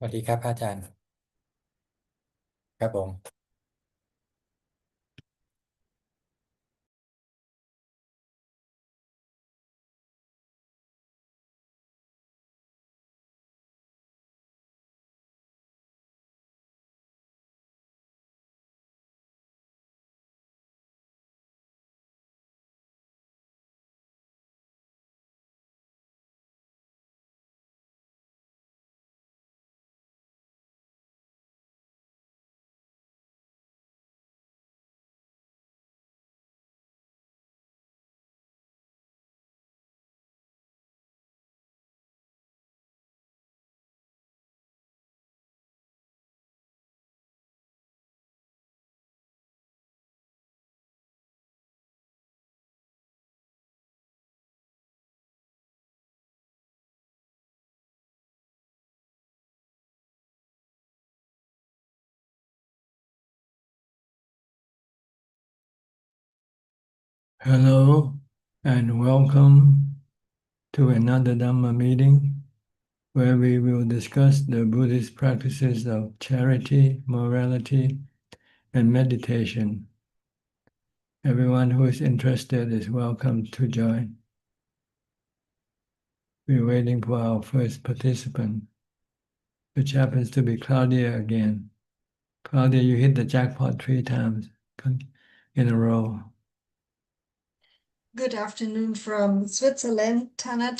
สวัสดีครับอาจารย์ครับผม Hello and welcome to another Dharma meeting where we will discuss the Buddhist practices of charity, morality, and meditation. Everyone who is interested is welcome to join. We're waiting for our first participant, which happens to be Claudia again. Claudia, you hit the jackpot 3 times in a row. Good afternoon from Switzerland, Tanha.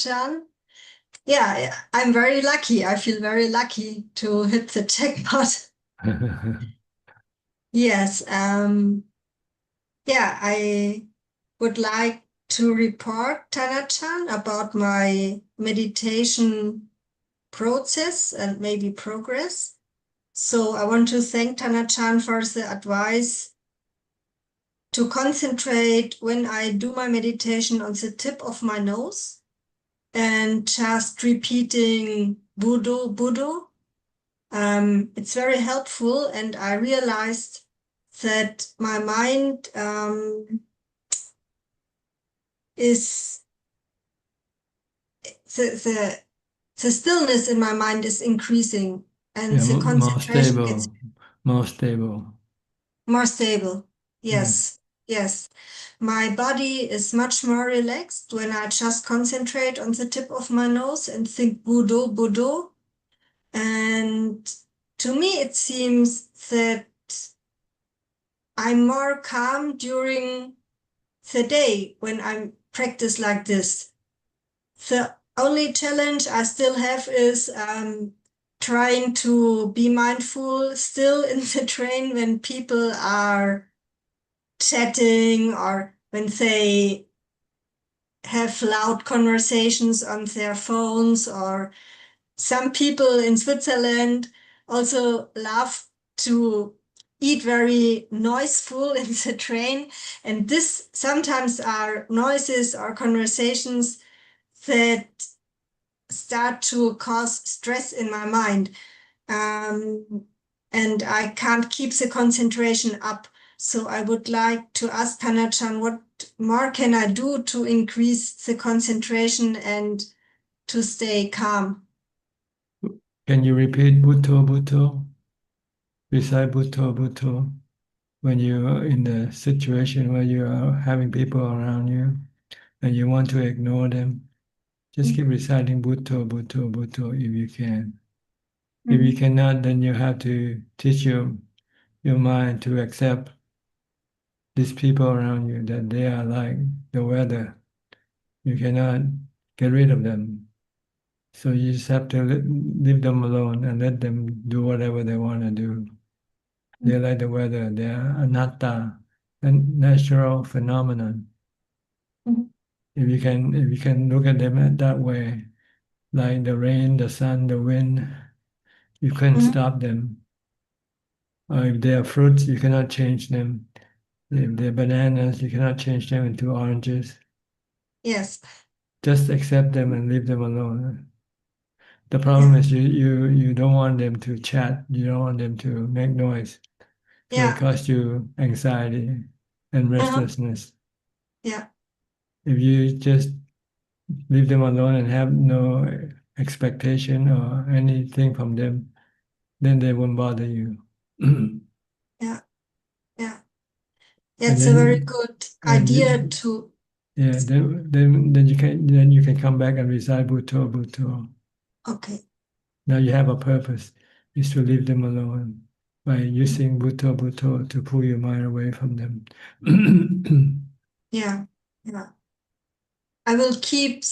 Yeah, I'm very lucky. I feel very lucky to hit the jackpot. Yes, yeah, I would like to report, Tanha, about my meditation process and maybe progress. So I want to thank Tanha for the advice to concentrate when I do my meditation on the tip of my nose and just repeating Buddha, Buddha. It's very helpful, and I realized that my mind is the stillness in my mind is increasing, and Yeah, the more concentration gets stable, more stable. more stable. Yes. Yes, yes. My body is much more relaxed when I just concentrate on the tip of my nose and think Buddha, Buddha. And to me, it seems that I'm more calm during the day when I practice like this. The only challenge I still have is trying to be mindful still in the train when people are chatting or when they have loud conversations on their phones, or some people in Switzerland also love to eat very noiseful in the train. And this sometimes are noises or conversations that start to cause stress in my mind. And I can't keep the concentration up. So I would like to ask Tanachan, what more can I do to increase the concentration and to stay calm? Can you repeat Bhutto Bhutto? Recite Bhutto Bhutto when you're in the situation where you are having people around you and you want to ignore them. Just keep reciting Bhutto Bhutto Bhutto if you can. If you Mhm. cannot, then you have to teach your mind to accept these people around you, that they are like the weather. You cannot get rid of them. So you just have to leave them alone and let them do whatever they want to do. They're like the weather. They're anatta, a natural phenomenon. Mhm. If you can look at them that way, like the rain, the sun, the wind, you can't Mhm. stop them. Or if they are fruits, you cannot change them. If they're bananas, you cannot change them into oranges. Yes. Just accept them and leave them alone. The problem Yeah. is you don't want them to chat. You don't want them to make noise. So it Yeah. causes you anxiety and Uh-huh. restlessness. Yeah. If you just leave them alone and have no expectation or anything from them, then they won't bother you. Yeah, yeah. And It's a very then, good and idea to, yeah, then you can come back and recite Bhutto, Bhutto. okay. Now you have a purpose, is to leave them alone by using Bhutto, Bhutto to pull your mind away from them. Yeah, yeah. I will keep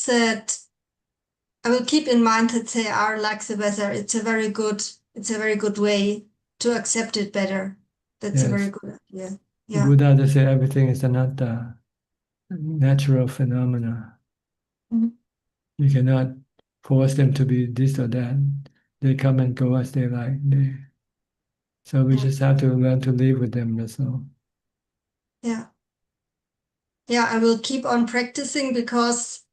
in mind that they are like the weather. It's a very good way to accept it better. That's a very Yes, good idea. the Yeah. Buddha just said everything is anatta, natural phenomena. Mhm. You cannot force them to be this or that. They come and go as they like. So we Yeah. just have to learn to live with them, that's all. Yeah. Yeah, I will keep on practicing because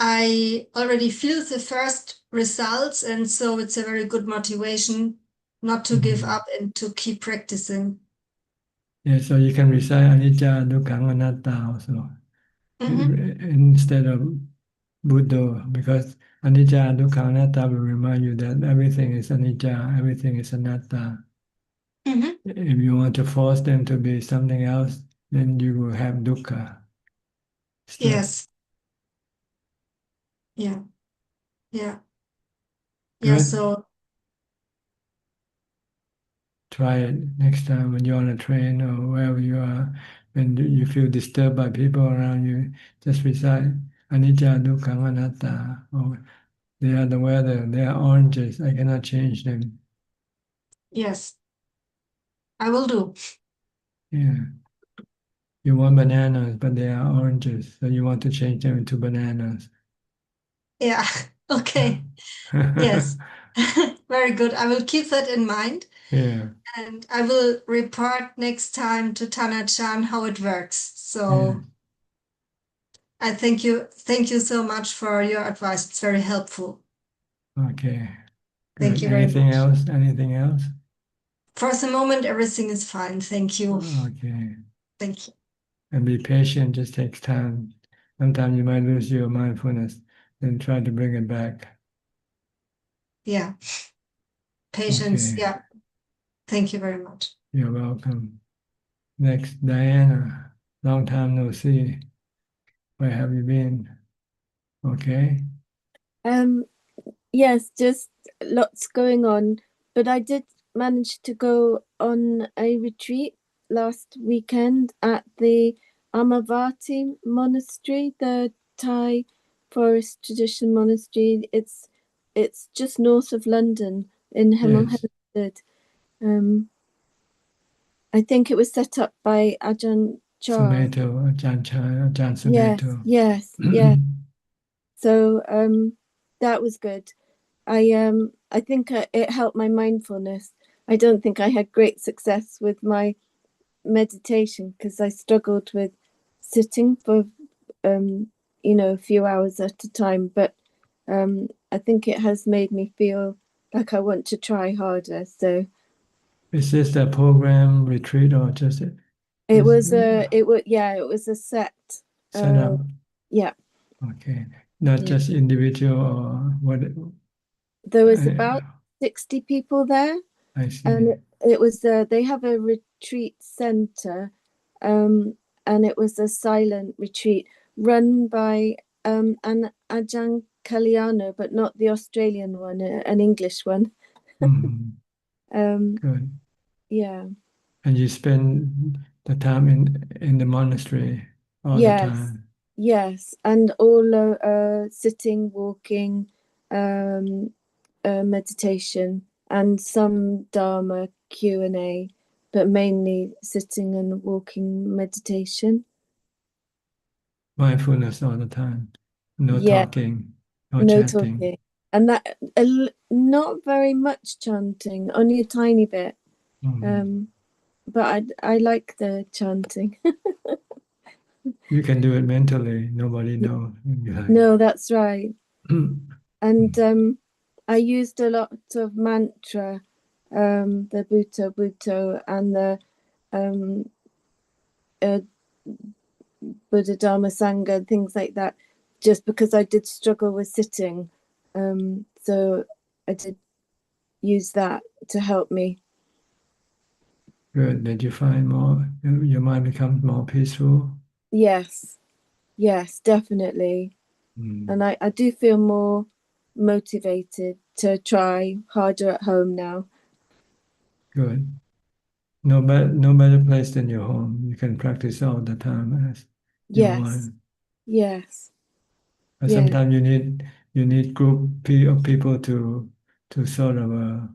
I already feel the first results, and so it's a very good motivation not to give up and to keep practicing. Yeah, so you can recite anicca, dukkha, anatta also Mm-hmm. instead of Buddha, because anicca, dukkha, anatta will remind you that everything is anicca, everything is anatta. Mm-hmm. If you want to force them to be something else, then you will have dukkha, stress. Yes. Yeah. Yeah. Yeah. Good. So Try it next time when you're on a train or wherever you are. When you feel disturbed by people around you, just recite anicca, dukkha, anatta. Or they are the weather, they are oranges, I cannot change them. yes, I will do. Yeah. You want bananas, but they are oranges, so you want to change them into bananas. Yeah. Okay. Yes. Very good. I will keep that in mind. Yeah, And I will report next time to Tanha-chan how it works. yeah. So I thank you. Thank you so much for your advice. It's very helpful. Okay, Thank good. you very Anything much. else? Anything else? For the moment, everything is fine. Thank you. Okay. Thank you. And be patient, just takes time. Sometimes you might lose your mindfulness, then try to bring it back. Yeah. Patience. Okay, Yeah. Thank you very much. you're welcome. Next, Diana. Long time no see. Where have you been? Okay. Um, yes, just lots going on, but I did manage to go on a retreat last weekend at the Amavati monastery, the Thai forest tradition monastery. It's just north of London in Hemel Yes. Hempstead. I think it was set up by Ajaan Chah. Sumeto, Ajaan Chai, Ajaan Yes, Sumeto. yes, yes. So that was good. I think it helped my mindfulness. I don't think I had great success with my meditation because I struggled with sitting for a few hours at a time. But I think it has made me feel like I want to try harder. So Is this a program retreat or just it is was it was a set. set up? Yeah, Okay, not yeah. just individual or what? There was I, about 60 people there. I see. And it was they have a retreat center, and it was a silent retreat run by an Ajahn Kalyano, but not the Australian one, an English one. Mhm. um Good. yeah, And you spend the time in the monastery all the yes, time. yes, and all sitting, walking, um meditation, and some Dharma Q&A, but mainly sitting and walking meditation. Mindfulness all the time. No Yeah, talking, no no chatting. talking. And that not very much chanting, only a tiny bit. Mhm. Um, but I like the chanting. You can do it mentally. Nobody knows. You're like, No, that's right. And I used a lot of mantra, the Bhutto Bhutto and the um, uh, Buddha Dharma Sangha, things like that, just because I did struggle with sitting. So I did use that to help me. Good. Did you find your mind becomes more peaceful? Yes, definitely. And I do feel more motivated to try harder at home now. Good. No better place than your home. You can practice all the time as you Yes, want. yes, But yes, sometimes you need of people to sort of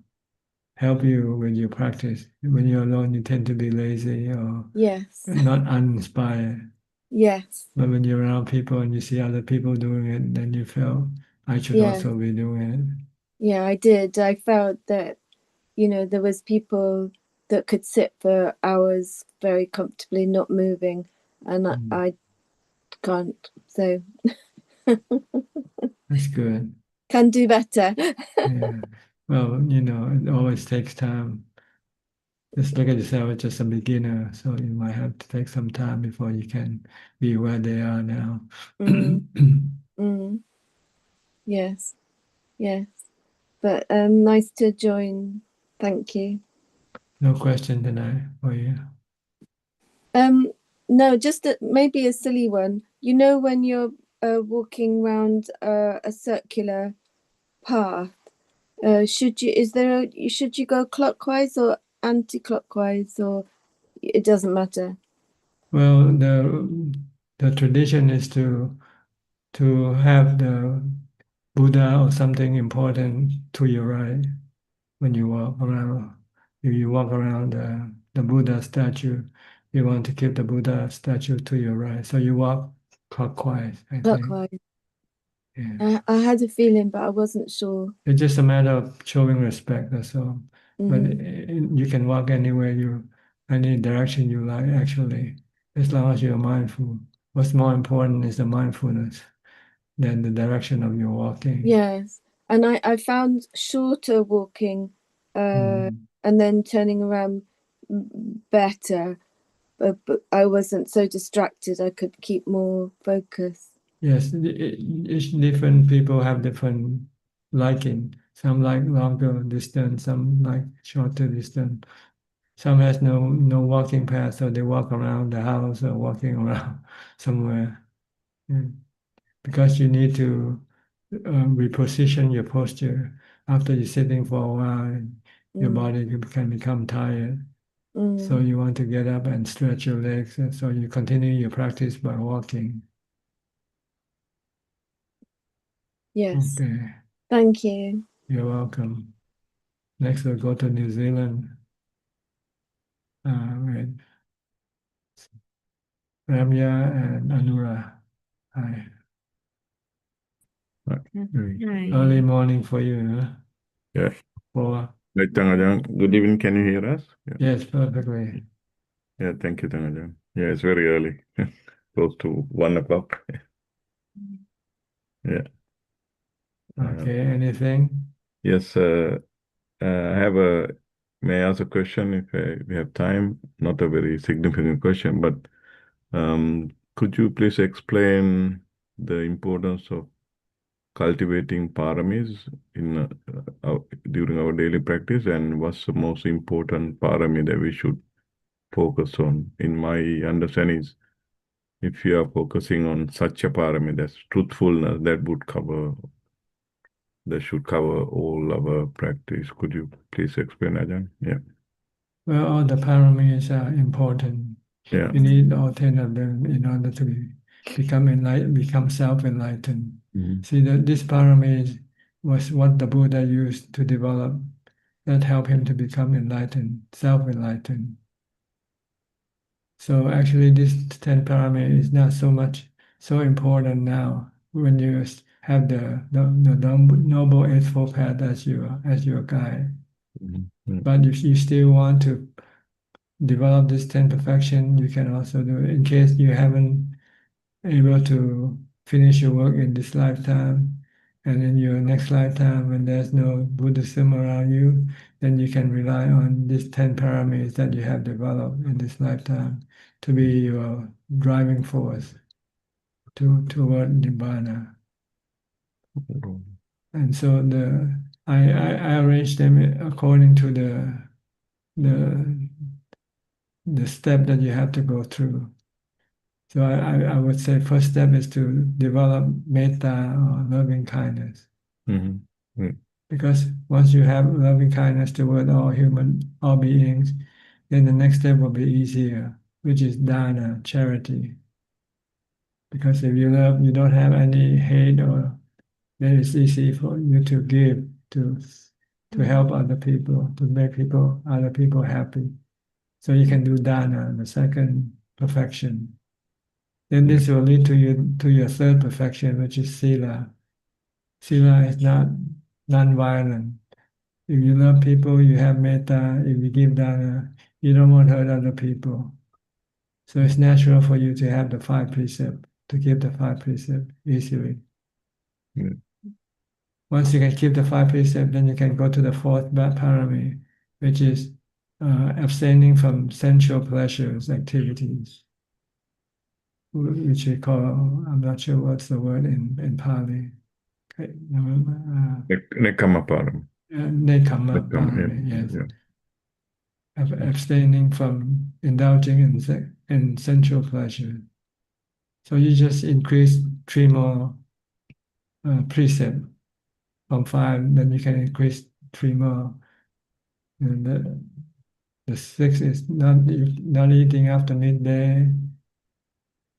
help you with your practice. When you're alone, you tend to be lazy or yes, not uninspired. yes, But when you're around people and you see other people doing it, then you feel I should yeah, also be doing it. yeah, I did. I felt that, there was people that could sit for hours very comfortably, not moving, and I can't. So That's good. can do better. Yeah. Well, it always takes time. Just look at yourself as just a beginner, so you might have to take some time before you can be where they are now. Mm, mm, yes, yes. But nice to join. Thank you. No question tonight for you. No, just maybe a silly one. When you're walking around a circular path, should you go clockwise or anti-clockwise, or it doesn't matter? Well, the tradition is to have the Buddha or something important to your right when you walk around. If you walk around the Buddha statue, you want to keep the Buddha statue to your right. So you walk clockwise, I think. Clockwise. Yeah. I had a feeling, but I wasn't sure. It's just a matter of showing respect, that's all. But Mm-hmm. you can walk any direction you like, actually, as long as you're mindful. What's more important is the mindfulness than the direction of your walking. Yes, and I found shorter walking, and then turning around better. But I wasn't so distracted. I could keep more focus. Yes, it's different people have different liking. Some like longer distance, some like shorter distance. Some has no walking path, so they walk around the house or walking around somewhere. Yeah. Because you need to reposition your posture. After you're sitting for a while, your body can become tired. So you want to get up and stretch your legs, and so you continue your practice by walking. Yes. Okay, Thank you. you're welcome. Next, we'll go to New Zealand. With Ramya and Anura. Hi. Early morning for you, huh? Yeah. For Right, Ajaan. Good evening. Can you hear us? Yeah. yes, perfectly. Yeah. Thank you, Ajaan. Yeah, it's very early, close to 1 o'clock. Yeah. Okay. Anything? Yes. I have a. May I ask a question if we have time? Not a very significant question, but could you please explain the importance of cultivating paramis during our daily practice, and what's the most important parami that we should focus on? In my understanding, is if you are focusing on such a parami, that's truthfulness, that should cover all our practice. Could you please explain, Ajahn? Yeah. Well, all the parameters are important. Yeah. You need all 10 of them in order to become self-enlightened. See that this parameters was what the Buddha used to develop that helped him to become enlightened, self-enlightened. So actually this 10 parameters is not so important now when you have the Noble Eightfold Path as your guide. But if you still want to develop this 10 perfection, you can also do it in case you haven't able to finish your work in this lifetime, and in your next lifetime when there's no Buddhism around you, then you can rely on these 10 parameters that you have developed in this lifetime to be your driving force toward Nibbana. And so I arrange them according to the the step that you have to go through. So I would say first step is to develop metta or loving kindness. Mm-hmm. Because once you have loving kindness toward all beings, then the next step will be easier, which is dana, charity. Because if you love, you don't have any hate, or then it's easy for you to give, to help other people, to make other people happy. So you can do dana, the second perfection. Then this will lead to your third perfection, which is sila. Sila is not non-violent. If you love people, you have metta. If you give dana, you don't want to hurt other people. So it's natural for you to have the five precepts, to keep the five precepts easily. Yeah. Once you can keep the five precepts, then you can go to the fourth parami, which is abstaining from sensual pleasures, activities, which we call, I'm not sure what's the word in Pali. Okay, Nekamaparam. Nekama parami, yes. Yeah. Abstaining from indulging in sensual pleasure. So you just increase three more precepts from five, then you can increase three more. And the sixth is not eating after midday.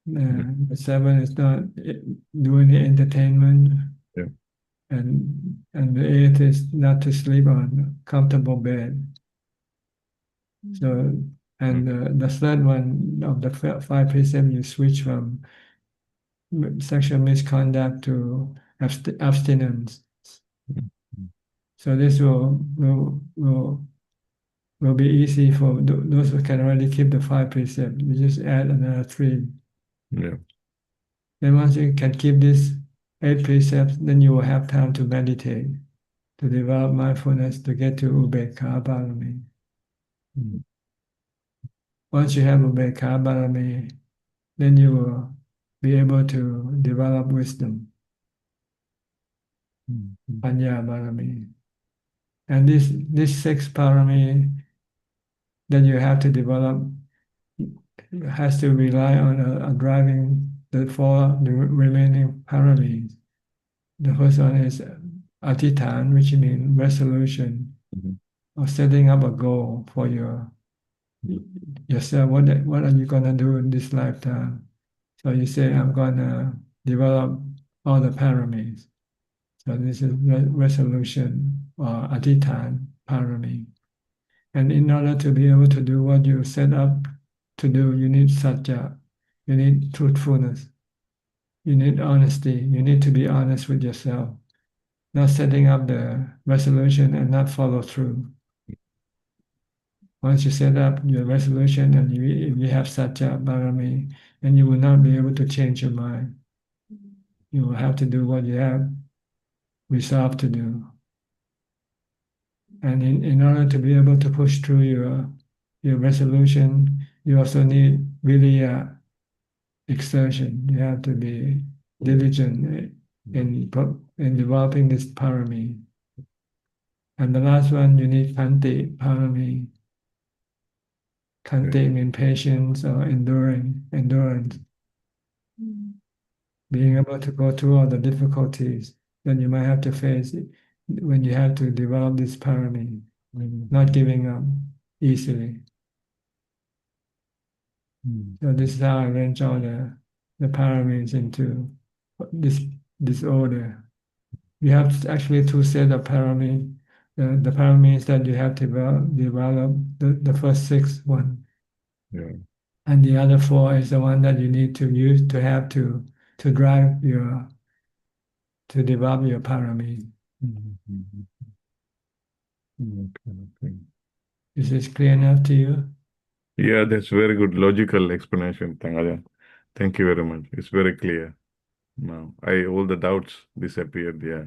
The seven is not doing the entertainment. Yeah. And the eighth is not to sleep on a comfortable bed. So, and the third one of the five precepts, you switch from sexual misconduct to abstinence. So this will be easy for those who can already keep the five precepts. You just add another three. Yeah. Then once you can keep these 8 precepts, then you will have time to meditate, to develop mindfulness, to get to Ubekkha Barami. Once you have Ubekkha Barami, then you will be able to develop wisdom, Panya Barami. And this 6 parami that you have to develop has to rely on driving the remaining paramis. The first one is Atitan, which means resolution, or setting up a goal for yourself. What are you gonna do in this lifetime? So you say, I'm gonna develop all the paramis. So this is resolution or Atitan parami. And in order to be able to do what you set up to do, you need satya, you need truthfulness, you need honesty, you need to be honest with yourself, not setting up the resolution and not follow through. Once you set up your resolution and you have satya barami, then you will not be able to change your mind. You will have to do what you have resolved to do. And in order to be able to push through your resolution, you also need really exertion. You have to be diligent in developing this parami. And the last one, you need kanti parami. Kanti means patience or endurance. Being able to go through all the difficulties that you might have to face when you have to develop this parami, not giving up easily. So this is how I arrange all the paramis into this order. You have actually 2 sets of paramis. The paramis that you have to develop the first 6 one. Yeah. And the other 4 is the one that you need to use to have to drive to develop your parami. Okay. Is this clear enough to you? Yeah, that's very good logical explanation, Tanha. Thank you very much. It's very clear now. All the doubts disappeared. Yeah.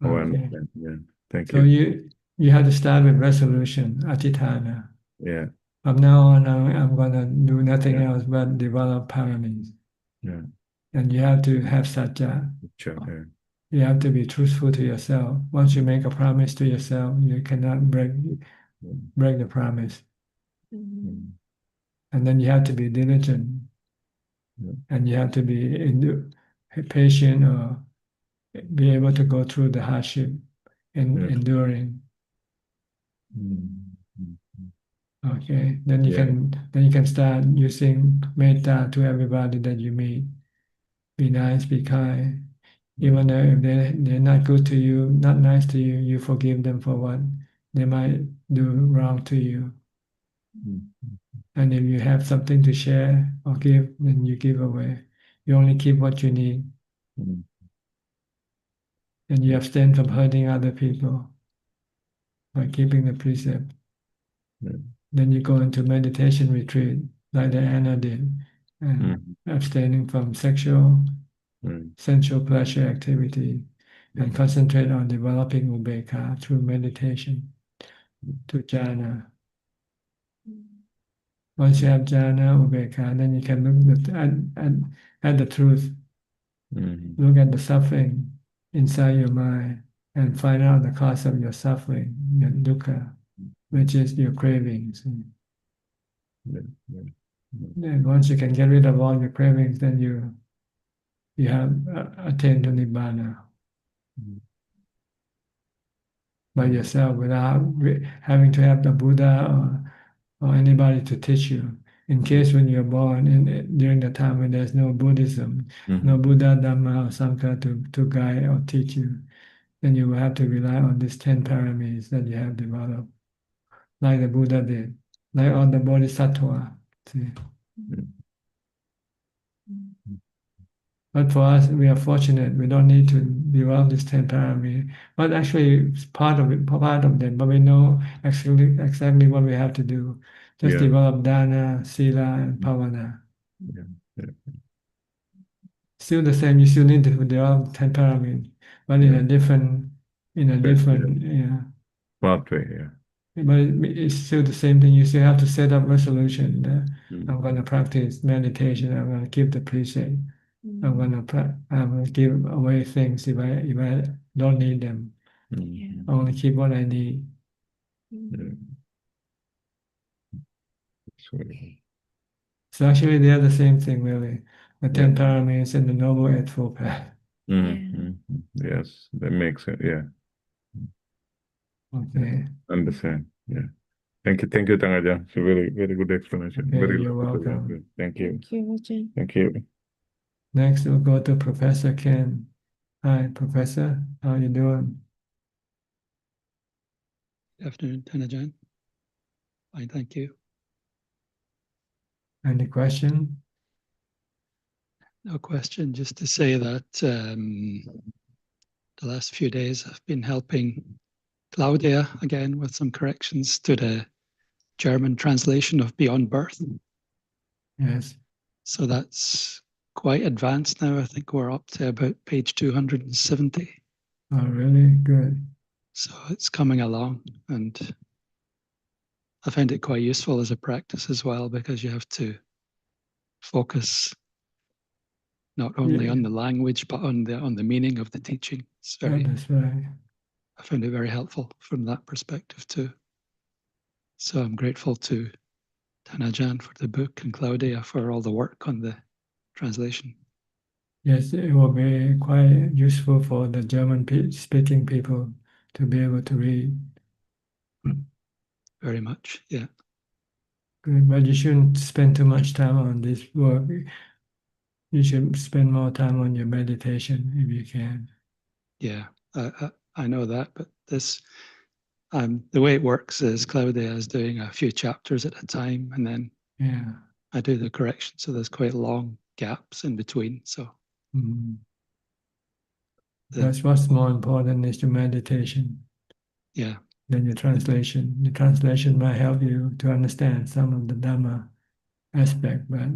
Oh, I Okay. understand. Yeah. Thank So you. you have to start with resolution, atitana. Yeah. From now on, I'm gonna do nothing else but develop paramis. Yeah. And you have to have satya. Sure. Yeah. You have to be truthful to yourself. Once you make a promise to yourself, you cannot break the promise. Mhm. And then you have to be diligent, Yeah. and you have to be patient, or be able to go through the hardship and Yeah. enduring. Mm. Okay, then you Yeah. can start using metta to everybody that you meet. Be nice, be kind. Even though if they're not good to you, not nice to you, you forgive them for what they might do wrong to you. Mm. And if you have something to share or give, then you give away. You only keep what you need, Mm. and you abstain from hurting other people by keeping the precept. Yeah. Then you go into meditation retreat, like Diana did, and Mm. abstaining from sexual, Mm. sensual pleasure activity, and concentrate on developing ubekkha through meditation to jhana. Once you have jhana, ubekkha, then you can look at the truth, Mm. look at the suffering inside your mind, and find out the cause of your suffering, your dukkha, which is your cravings. Yeah. Yeah. And once you can get rid of all your cravings, then you have attained to nibbana Mm. by yourself without having to have the Buddha or anybody to teach you. In case when you're born during the time when there's no Buddhism, no Mhm. Buddha, Dhamma, or Sangha to guide or teach you, then you will have to rely on these 10 paramis that you have developed, like the Buddha did, like all the Bodhisattva. See? Mm. But for us, we are fortunate. We don't need to develop this 10 paramis. But actually, it's part of it, part of them. But we know exactly what we have to do. Just Yeah. develop dana, sila, and bhavana. Yeah. Yeah. Still the same. You still need to develop 10 paramis, but Yeah. in a Yeah. different, yeah. Pathway. Yeah. But it's still the same thing. You still have to set up resolution. Mm. I'm going to practice meditation. I'm going to keep the precept. I'm gonna give away things if I don't need them. Mm. I only keep what I need. Yeah. So, So actually, they are the same thing, really. The 10 yeah. paramis and the Noble Eightfold Path. Mm. Mm. Yes, that makes it. Yeah. Okay. Understand. Yeah. Thank you, Tangaja. It's a very, very good explanation. Okay, Very you're logical. welcome. Thank you. Thank you, Ajahn. Thank you. Next, we'll go to Professor Ken. Hi, Professor. How you doing? Good afternoon, Ajaan. Fine, thank you. Any question? No question, just to say that the last few days I've been helping Claudia again with some corrections to the German translation of Beyond Birth. Yes. So that's quite advanced now. I think we're up to about page 270. Oh, really? Good. So it's coming along, and I find it quite useful as a practice as well, because you have to focus not only on the language but on the meaning of the teaching. It's Yeah, very, that's right. I found it very helpful from that perspective too. So I'm grateful to Ajaan for the book and Claudia for all the work on the translation. Yes, it will be quite useful for the German speaking people to be able to read. Very much, yeah. Good, but you shouldn't spend too much time on this work. You should spend more time on your meditation if you can. Yeah, I know that, but this, the way it works is Claudia is doing a few chapters at a time, and then Yeah. I do the correction. So there's quite long gaps in between. So Mhm. the, That's what's more important is your meditation yeah, than your translation. The translation might help you to understand some of the Dhamma aspect, but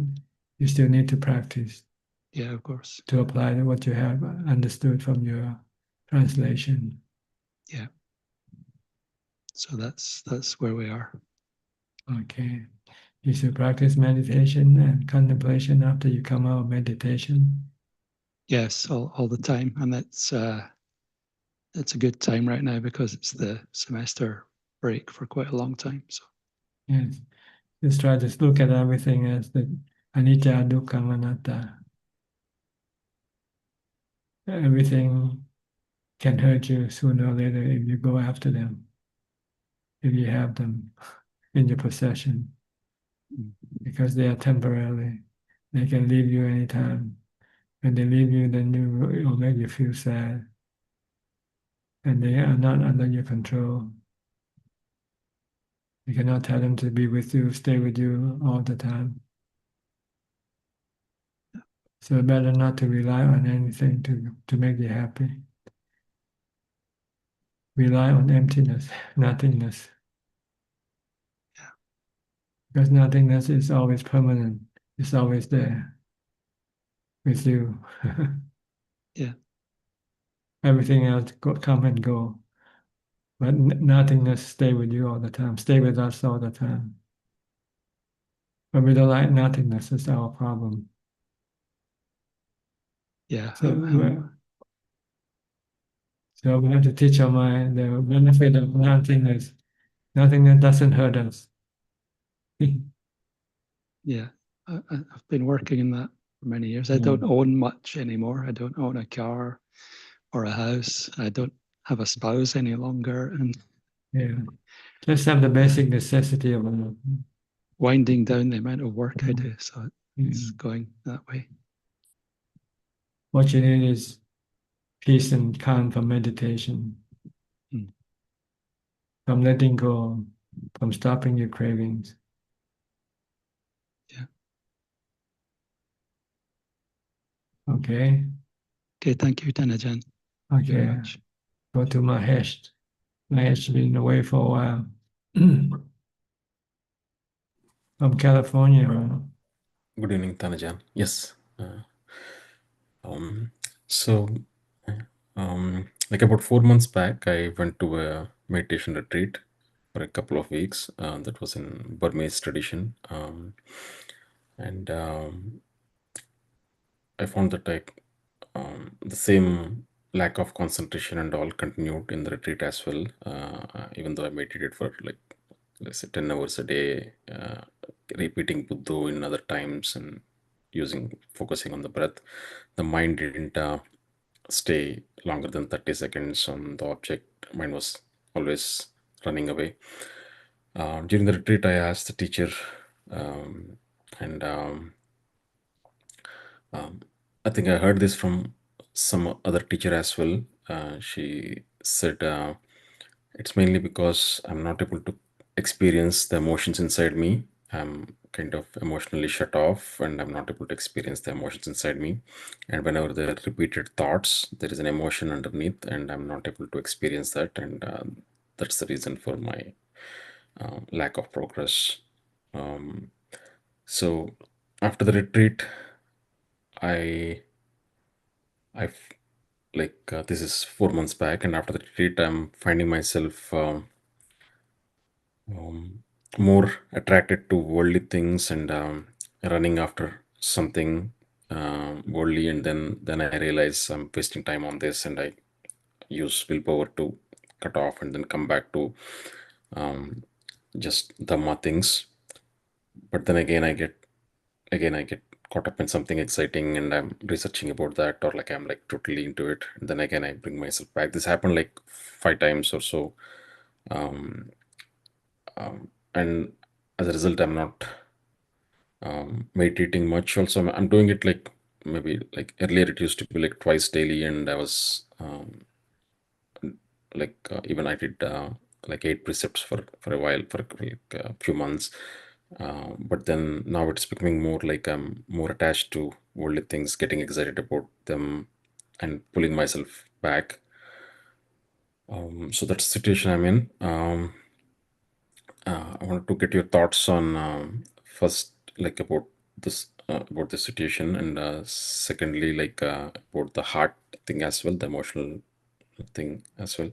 you still need to practice yeah, of course. to apply what you have understood from your translation. Yeah. So that's where we are. Okay. You should practice meditation and contemplation after you come out of meditation. Yes, all the time, and it's a good time right now because it's the semester break for quite a long time. So Yes. Just try to look at everything as the anicca, dukkha, anatta. Everything can hurt you sooner or later if you go after them, if you have them in your possession, because they are temporary. They can leave you anytime. When they leave you, then it will make you feel sad. And they are not under your control. You cannot tell them to be with you, stay with you all the time. So better not to rely on anything to make you happy. Rely on emptiness, nothingness. Because nothingness is always permanent. It's always there with you. yeah, Everything else come and go. But nothingness stay with you all the time, stay with us all the time. But we don't like nothingness, it's our problem. yeah. So we have to teach our mind the benefit of nothingness. Nothingness doesn't hurt us. Yeah, I've been working in that for many years. I don't own much anymore. I don't own a car or a house. I don't have a spouse any longer, and Yeah, just have the basic necessity of winding down the amount of work I do. So it's going that way. what you need is peace and calm from meditation, from letting go, from stopping your cravings. Yeah. Okay. Okay, thank you, Ajaan. Thank you very Okay. much. Go to Mahesh. Mahesh has been away for a while. From California. Good evening, Tanajan. Yes. Um, so, like about 4 months back, I went to a meditation retreat for a couple of weeks. That was in Burmese tradition. And I found that the same lack of concentration and all continued in the retreat as well, even though I meditated for like, let's say, 10 hours a day, repeating Buddha in other times and focusing on the breath. The mind didn't stay longer than 30 seconds on the object. Mind was always running away. During the retreat, I asked the teacher, and I think I heard this from some other teacher as well. She said it's mainly because I'm not able to experience the emotions inside me. I'm kind of emotionally shut off and I'm not able to experience the emotions inside me. And whenever there are repeated thoughts, there is an emotion underneath and I'm not able to experience that. And that's the reason for my lack of progress. So after the retreat, I I've like this is 4 months back, and after the retreat, I'm finding myself more attracted to worldly things and running after something worldly, and then I realize I'm wasting time on this, and I use willpower to cut off and then come back to um, just Dhamma things. But then again I get caught up in something exciting and I'm researching about that, or like I'm like totally into it, and then again I bring myself back. This happened like 5 times or so. And as a result, I'm not meditating much. Also, I'm doing it like maybe like earlier it used to be like twice daily, and I was like even I did like 8 precepts for a while, for like a few months. But then now it's becoming more like I'm more attached to worldly things, getting excited about them, and pulling myself back. So that's the situation I'm in. I wanted to get your thoughts on first, like about the situation, and secondly, like about the heart thing as well, the emotional thing as well.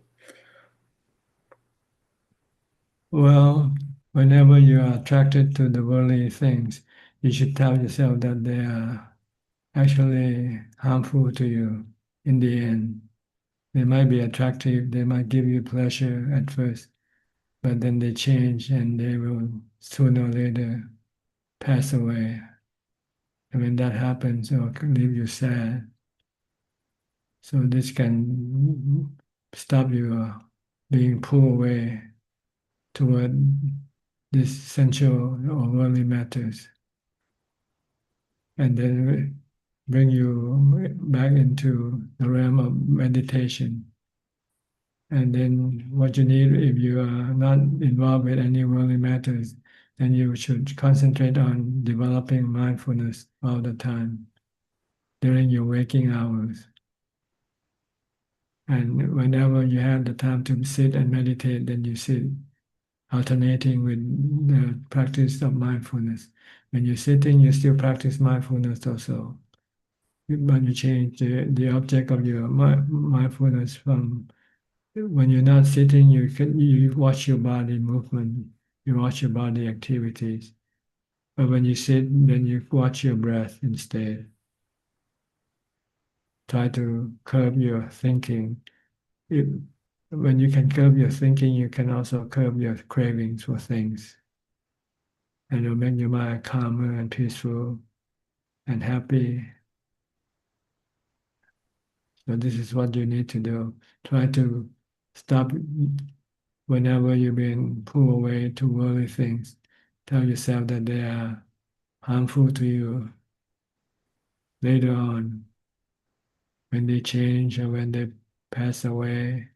Well, whenever you are attracted to the worldly things, you should tell yourself that they are actually harmful to you in the end. They might be attractive, they might give you pleasure at first, but then they change and they will sooner or later pass away. And when that happens, it will leave you sad. So this can stop you being pulled away toward this sensual or worldly matters, and then bring you back into the realm of meditation. And then what you need, if you are not involved with any worldly matters, then you should concentrate on developing mindfulness all the time during your waking hours. And whenever you have the time to sit and meditate, then you sit, alternating with the practice of mindfulness. When you're sitting, you still practice mindfulness also. But you change the object of your mindfulness from when you're not sitting, you watch your body movement, you watch your body activities. But when you sit, then you watch your breath instead. Try to curb your thinking. If, when you can curb your thinking, you can also curb your cravings for things. And it'll make your mind calmer and peaceful and happy. So this is what you need to do. Try to stop whenever you've been pulled away to worldly things. Tell yourself that they are harmful to you later on when they change or when they pass away.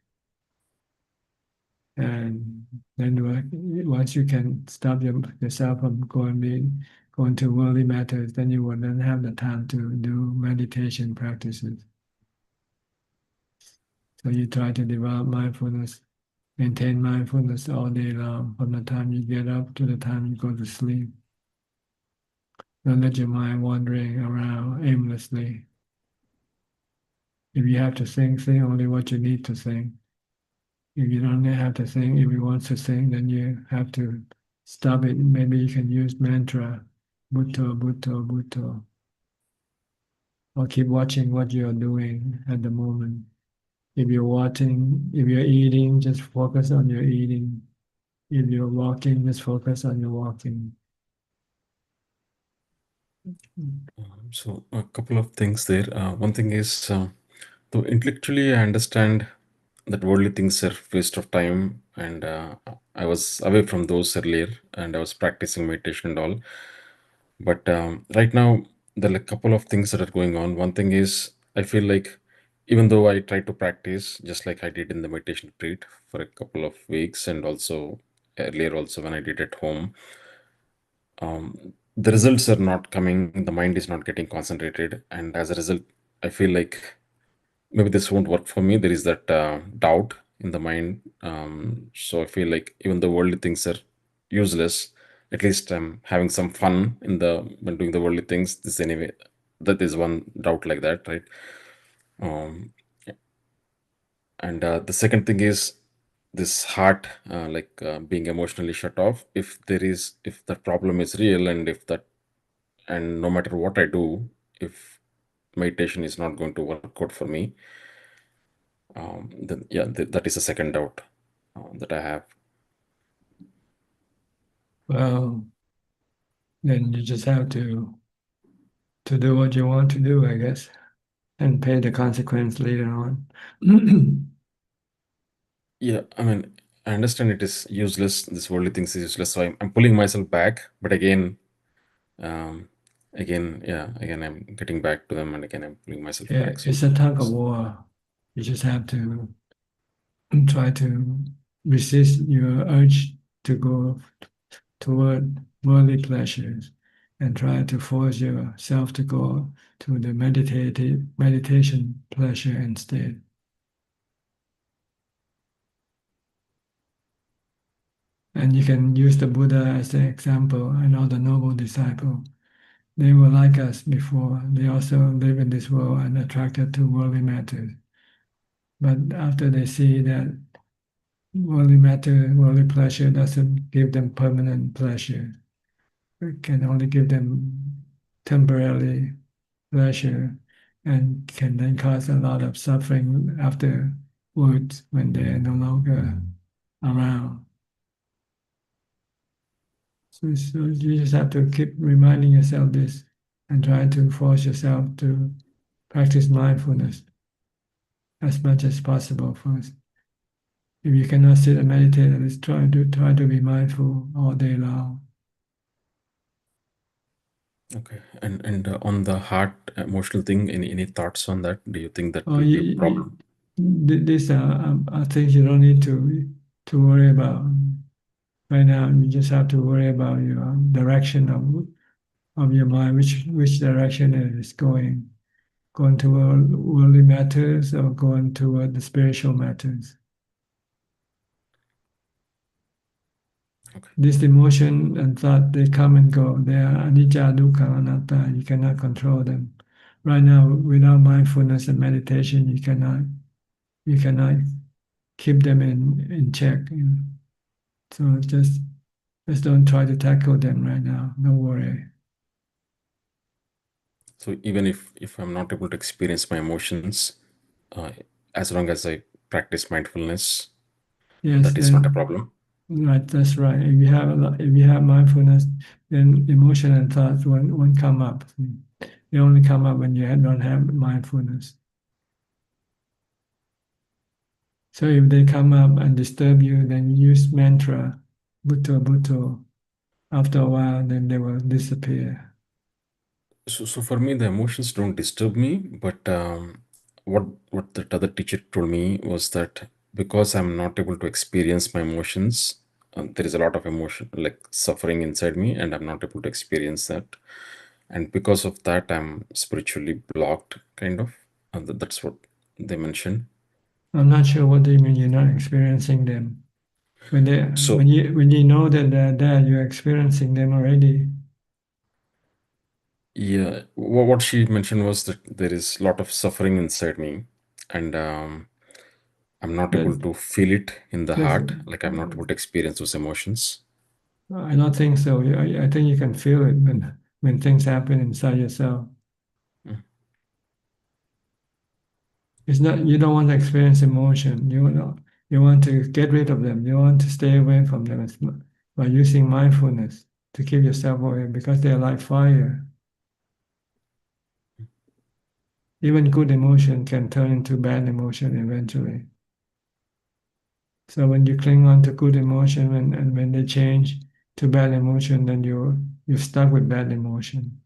And then once you can stop yourself from going to worldly matters, then you will then have the time to do meditation practices. So you try to develop mindfulness, maintain mindfulness all day long, from the time you get up to the time you go to sleep. Don't let your mind wandering around aimlessly. If you have to think only what you need to think. If you don't have to think, if you want to think, then you have to stop it. Maybe you can use mantra, Bhutto, Bhutto, Bhutto. Or keep watching what you're doing at the moment. If you're eating, just focus on your eating. If you're walking, just focus on your walking. So a couple of things there. One thing is, so intellectually, I understand that worldly things are waste of time, and I was away from those earlier, and I was practicing meditation and all. But right now, there are a couple of things that are going on. One thing is, I feel like even though I try to practice, just like I did in the meditation retreat for a couple of weeks, and also earlier also when I did at home, the results are not coming. The mind is not getting concentrated, and as a result, I feel like maybe this won't work for me. There is that doubt in the mind. So I feel like even the worldly things are useless, at least I'm having some fun in the when doing the worldly things. This anyway, that is one doubt like that, right? Um, and the second thing is this heart, being emotionally shut off. If the problem is real, and no matter what I do, if meditation is not going to work out for me, then yeah, that is a second doubt that I have. Well, then you just have to do what you want to do, I guess, and pay the consequence later on. Yeah, I mean, I understand it is useless. This worldly things is useless, so I'm pulling myself back. But um, again, I'm getting back to them, and again, I'm pulling myself Yeah, back. So it's a tug of war. You just have to try to resist your urge to go toward worldly pleasures and try to force yourself to go to the meditation pleasure instead. And you can use the Buddha as an example and all the noble disciples. They were like us before. They also live in this world and attracted to worldly matters. But after they see that worldly matter, worldly pleasure doesn't give them permanent pleasure, it can only give them temporarily pleasure, and can then cause a lot of suffering afterwards when they're no longer around. So you just have to keep reminding yourself this and try to force yourself to practice mindfulness as much as possible first. If you cannot sit and meditate, at least try to be mindful all day long. Okay. And on the heart emotional thing, any thoughts on that? Do you think that Oh, will be a problem? these are things you don't need to worry about right now. You just have to worry about your direction of your mind, which direction it is going toward worldly matters or going toward the spiritual matters. Okay. This emotion and thought, they come and go. They are anicca, dukkha, anatta. You cannot control them. Right now, without mindfulness and meditation, you cannot keep them in check. So just don't try to tackle them right now. Don't worry. So even if I'm not able to experience my emotions, uh, as long as I practice mindfulness, Yes, that is not a then problem. right. That's right. If you have mindfulness, then emotion and thoughts won't come up. They only come up when you don't have mindfulness. So if they come up and disturb you, then you use mantra, Bhutto, Bhutto. After a while, then they will disappear. So for me, the emotions don't disturb me, but what that other teacher told me was that because I'm not able to experience my emotions, there is a lot of emotion like suffering inside me, and I'm not able to experience that, and because of that, I'm spiritually blocked, kind of. That's what they mentioned. I'm not sure what they mean you're not experiencing them. So When you know that they're there, you're experiencing them already. yeah, what she mentioned was that there is a lot of suffering inside me, and I'm not able That to feel it in the that's, heart, like I'm not able to experience those emotions. I don't think so. I think you can feel it when things happen inside yourself. Mm. It's not you don't want to experience emotion. You want to get rid of them. You want to stay away from them by using mindfulness to keep yourself away because they're like fire. Even good emotion can turn into bad emotion eventually. So when you cling on to good emotion and when they change to bad emotion, then you're stuck with bad emotion.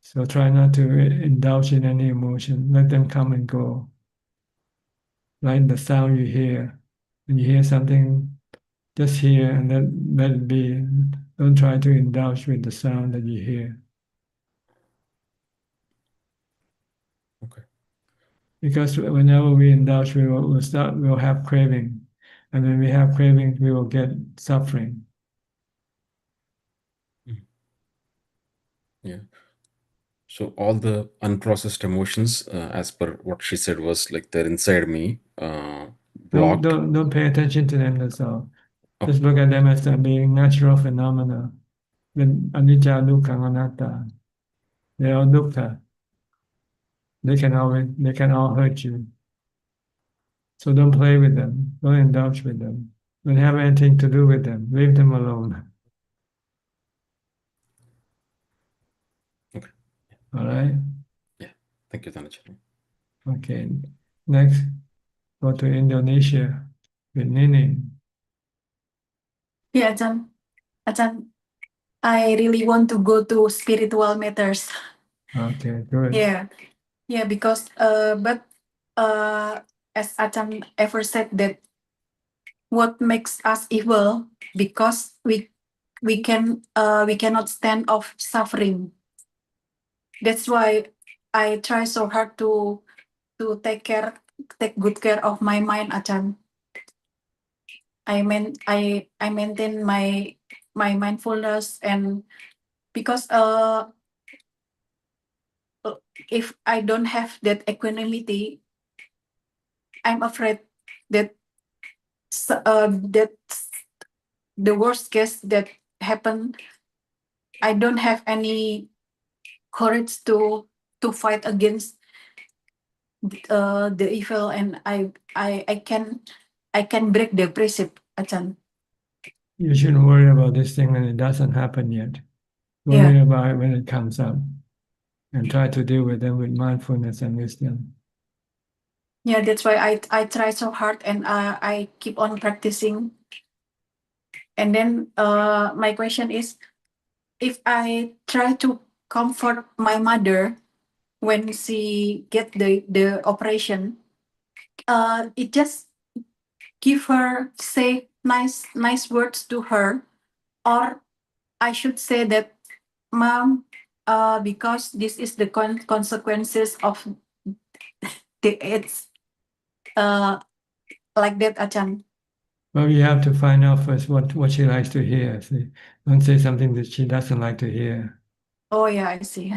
So try not to indulge in any emotion. Let them come and go. Like the sound you hear. When you hear something, just hear and let it be. Don't try to indulge with the sound that you hear. Okay. Because whenever we indulge, we'll have craving. And when we have craving, we will get suffering. Mm. Yeah. So all the unprocessed emotions, as per what she said, was like they're inside me, blocked. Don't pay attention to them, that's all. Oh, Just look at them as being natural phenomena. Then anicca, dukkha, anatta. They are dukkha. They can all hurt you. So don't play with them. Don't indulge with them. Don't have anything to do with them. Leave them alone. okay. All right. Yeah. Thank you, Dhanacharya. Okay. Next, go to Indonesia with Nining. Yeah, Ajahn, I really want to go to spiritual matters. Okay, good. Yeah, because but as Ajahn ever said that what makes us evil because we cannot stand of suffering. That's why I try so hard to take good care of my mind, Ajahn. I maintain my mindfulness, and because if I don't have that equanimity, I'm afraid that that the worst case that happened, I don't have any courage to fight against the evil, and I can break the precept, Ajahn. You shouldn't worry about this thing when it doesn't happen yet. Worry about it when it comes up, and try to deal with them with mindfulness and wisdom. Yeah, that's why I try so hard, and I keep on practicing. And then my question is, if I try to comfort my mother when she get the operation, it just give her, say nice words to her, or I should say that, Mom, because this is the consequences of the AIDS, like that, Ajahn. Well, you have to find out first what she likes to hear. See? Don't say something that she doesn't like to hear. Oh yeah, I see.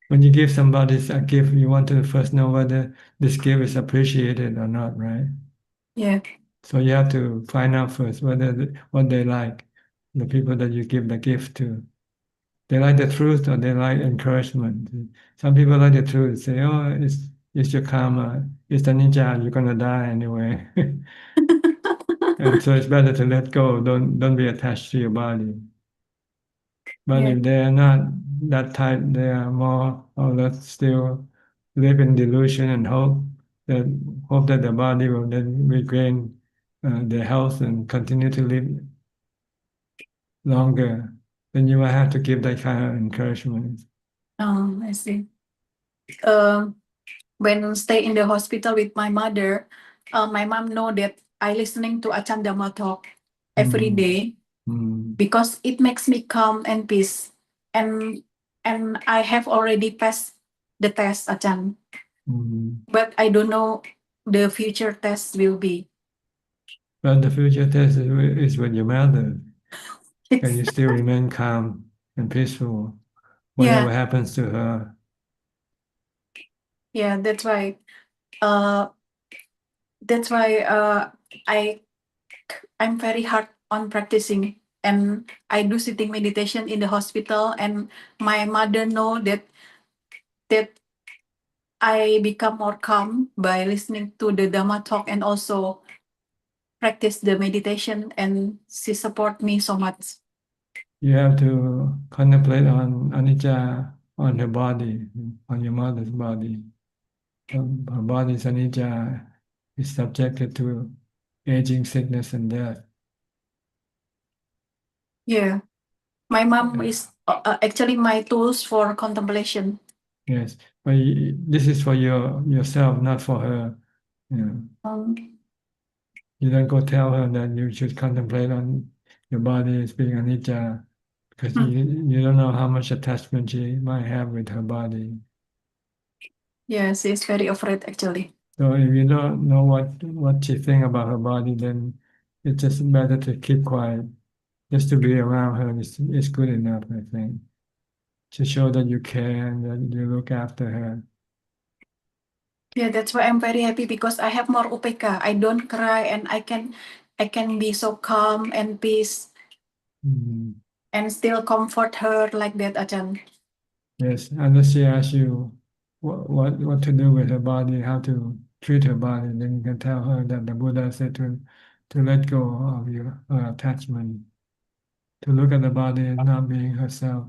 When you give somebody a gift, you want to first know whether this gift is appreciated or not, right? Yeah. So you have to find out first whether what they like, the people that you give the gift to. They like the truth or they like encouragement. Some people like the truth, say, "Oh, it's your karma, it's the ninja, you're gonna die anyway." And so it's better to let go. Don't be attached to your body. But Yeah. if they are not that type, they are more or less still live in delusion and hope that the body will then regain their health and continue to live longer. Then you will have to give that kind of encouragement. I see. When stay in the hospital with my mother, my mom know that I listening to Ajahn Dhamma talk every day, because it makes me calm and peace. And I have already passed the test, Ajahn. But I don't know the future test will be. But the future test is with your mother. Can you still remain calm and peaceful, whatever happens to her? Yeah, that's why. That's why I'm very hard on practicing, and I do sitting meditation in the hospital, and my mother know that I become more calm by listening to the Dhamma talk and also practice the meditation, and she support me so much. You have to contemplate on anicca on her body, on your mother's body. Her body is anicca, is subjected to aging, sickness, and death. Yeah, my mom is actually my tools for contemplation. Yes, but this is for yourself, not for her. You know, you don't go tell her that you should contemplate on your body as being anicca, because you don't know how much attachment she might have with her body. Yeah, she's very afraid actually. So if you don't know what she think about her body, then it's just better to keep quiet. Just to be around her is good enough, I think, to show that you care and that you look after her. Yeah, that's why I'm very happy, because I have more upeka. I don't cry, and I can be so calm and peace and still comfort her like that, Ajahn. Yes, unless she asks you what to do with her body, how to treat her body, then you can tell her that the Buddha said to let go of your attachment, to look at the body as not being herself.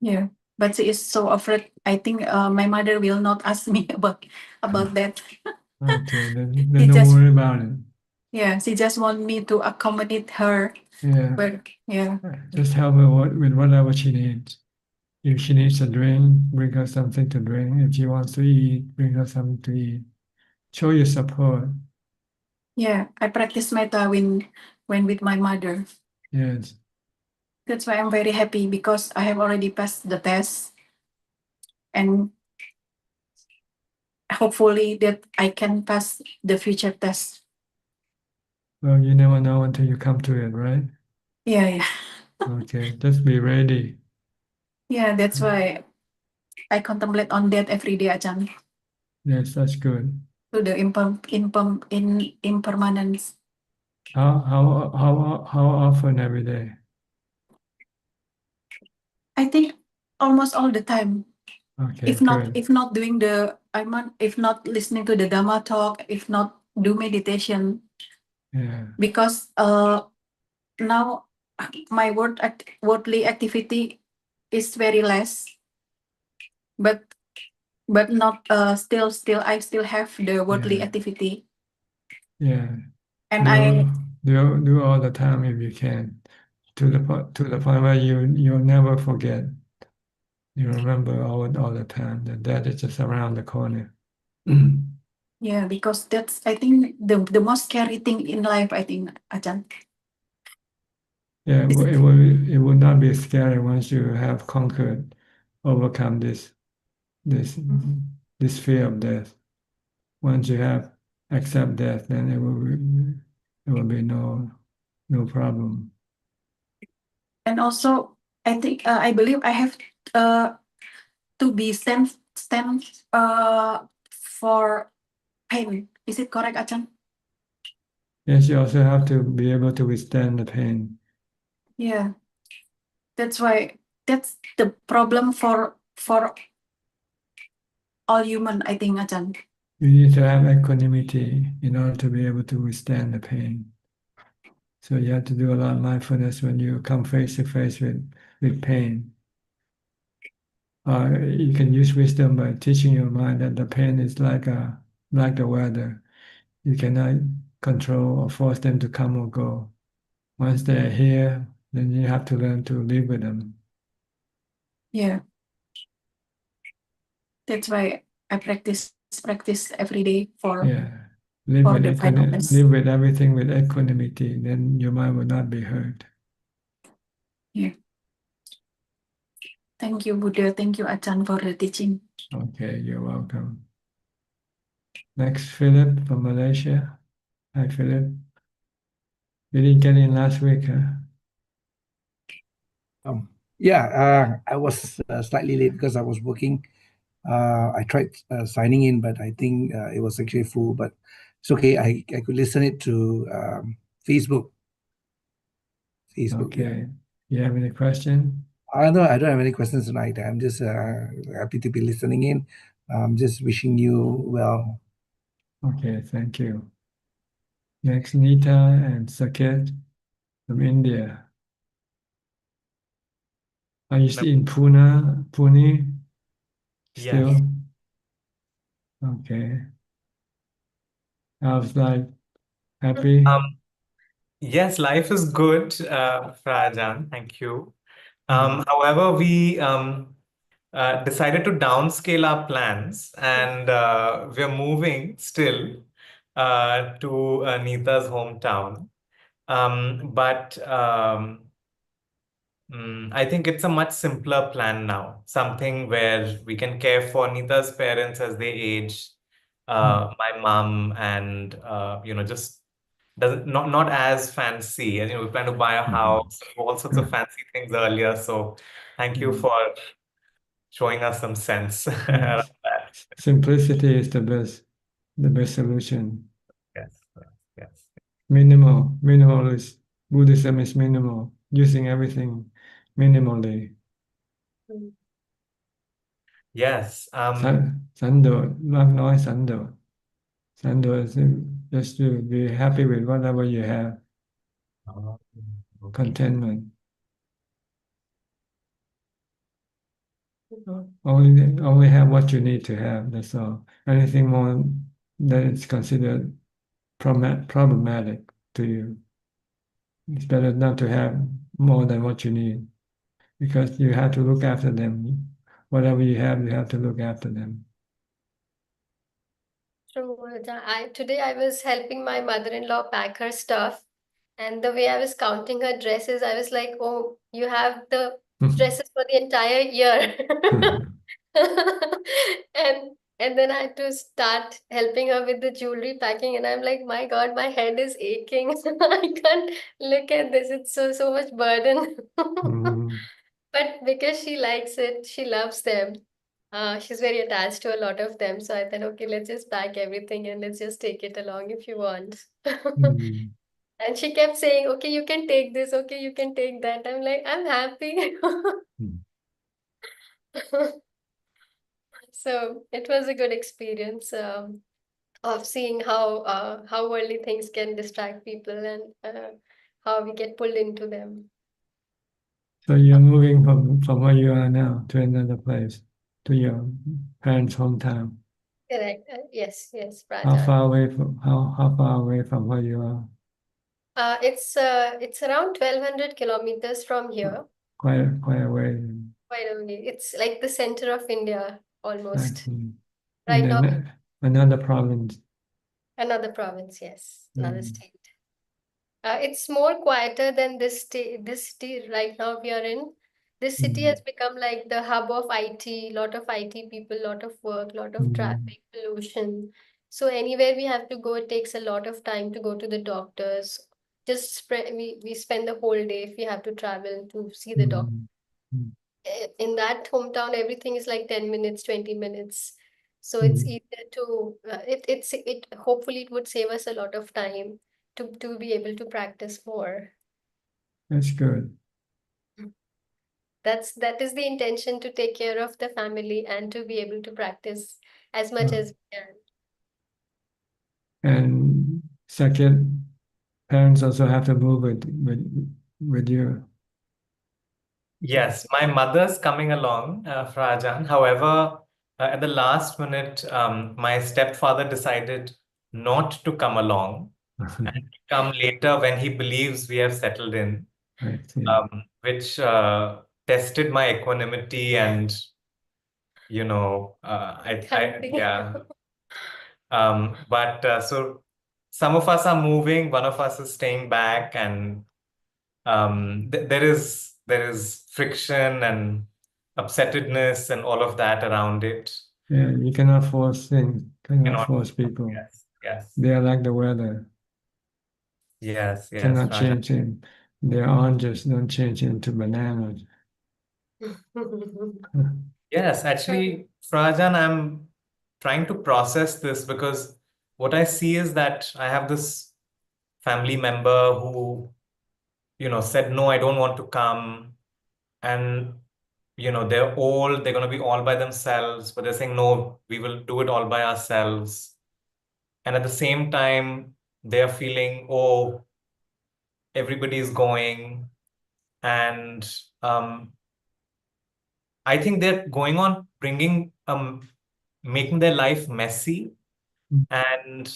Yeah, but she is so afraid. I think my mother will not ask me about that. Okay, then She don't just worry about it. Yeah, she just want me to accommodate her. Yeah, But yeah, just help her with whatever she needs. If she needs a drink, bring her something to drink. If she wants to eat, bring her something to eat. Show your support. yeah, I practice metta when with my mother. Yes. That's why I'm very happy, because I have already passed the test, and hopefully that I can pass the future test. Well, you never know until you come to it, right? Yeah. Okay, just be ready. Yeah, that's why I contemplate on that every day, Ajahn. Yes, that's good. To the impermanence. How often every day? I think almost all the time. Okay, If not, good. if not doing the if not listening to the Dharma talk, if not do meditation, Yeah, because now my worldly activity is very less, but not still I still have the worldly yeah, activity, yeah. and I Do all the time if you can, to the point where you'll never forget. You remember all the time that that is just around the corner. yeah, because that's I think the most scary thing in life, I think, Ajahn. Yeah, Is it? it will not be scary once you have conquered, overcome this this fear of death. Once you have accept death, then it will be no problem. And also, I think I believe I have to be stand for pain. Is it correct, Ajahn? Yes, you also have to be able to withstand the pain. Yeah, that's why that's the problem for all human, I think, Ajahn. You need to have equanimity in order to be able to withstand the pain. So you have to do a lot of mindfulness when you come face to face with pain. You can use wisdom by teaching your mind that the pain is like the weather. You cannot control or force them to come or go. Once they're here, then you have to learn to live with them. Yeah, that's why I practice every day for Yeah. Live for with the finalness. live with everything with equanimity, then your mind will not be hurt. Yeah. Thank you, Buddha. Thank you, Ajahn, for the teaching. Okay, you're welcome. Next, Philip from Malaysia. Hi, Philip. You didn't get in last week, huh? Yeah, I was slightly late because I was working. I tried signing in, but I think it was actually full. But it's okay. I could listen it to Facebook. Facebook, yeah. Okay. You have any question? I don't have any questions tonight. I'm just happy to be listening in. I'm just wishing you well. Okay, thank you. Next, Nita and Saket from India. Are you still in Pune? Yes. Still? Okay. I was like happy. Yes, life is good, Rajan. Thank you. Mm. However, we decided to downscale our plans, and we're moving still to Nita's hometown. But I think it's a much simpler plan now, something where we can care for Nita's parents as they age, my mom, and just doesn't not as fancy. And we plan to buy a house, all sorts of fancy things earlier. So thank you for showing us some sense around that. Simplicity is the best solution. Yes, yes, Minimalist. Buddhism is minimal, using everything minimally. yes. Sando, มากน้อย sando. Sando is just to be happy with whatever you have. Okay. Contentment. Only have what you need to have. That's all. Anything more that is considered problematic to you. It's better not to have more than what you need, because you have to look after them. Whatever you have to look after them. True. Today I was helping my mother-in-law pack her stuff, and the way I was counting her dresses, I was like, "Oh, you have the dresses for the entire year." And then I had to start helping her with the jewelry packing, and I'm like, "My God, my head is aching. I can't look at this. It's so much burden." But because she likes it, she loves them. She's very attached to a lot of them. So I thought, okay, let's just pack everything and let's just take it along if you want. And she kept saying, okay, you can take this. Okay, you can take that. I'm like, I'm happy. So it was a good experience of seeing how worldly things can distract people and how we get pulled into them. So you're moving from where you are now to another place, to your parents' hometown. Correct. Yes, How Prajan. far away from how far away from where you are? It's around 1,200 kilometers from here. Quite away. Quite away. It's like the center of India I almost. see. And Right now, then another province. another province, yes, another Mm. state. It's more quieter than this city right now we are in. This city Mm. has become like the hub of IT, lot of IT people, lot of work, lot of Mm. traffic, pollution. So anywhere we have to go, it takes a lot of time to go to the doctors. We spend the whole day if we have to travel to see the doctor. Mm. Mm. In that hometown, everything is like 10 minutes, 20 minutes. So it's Mm. easier to it hopefully it would save us a lot of time to be able to practice more. That's good. That is the intention, to take care of the family and to be able to practice as much Uh, as we can. and second, parents also have to move with you. Yes, my mother's coming along for Ajaan. However, at the last minute, my stepfather decided not to come along and to come later when he believes we have settled in, I see. which tested my equanimity and, Hunting. yeah. But so some of us are moving, one of us is staying back, and there is friction and upsettedness and all of that around it. Yeah, you cannot force things, cannot Cannot. force people. Yes, They are like the weather, yes, cannot Raja. change them. Their oranges don't change into bananas. Yes, actually, Frajan, I'm trying to process this because what I see is that I have this family member who, said, no, I don't want to come. And, they're old, they're going to be all by themselves, but they're saying, no, we will do it all by ourselves. And at the same time, they're feeling, oh, everybody is going. And I think they're going on making their life messy. And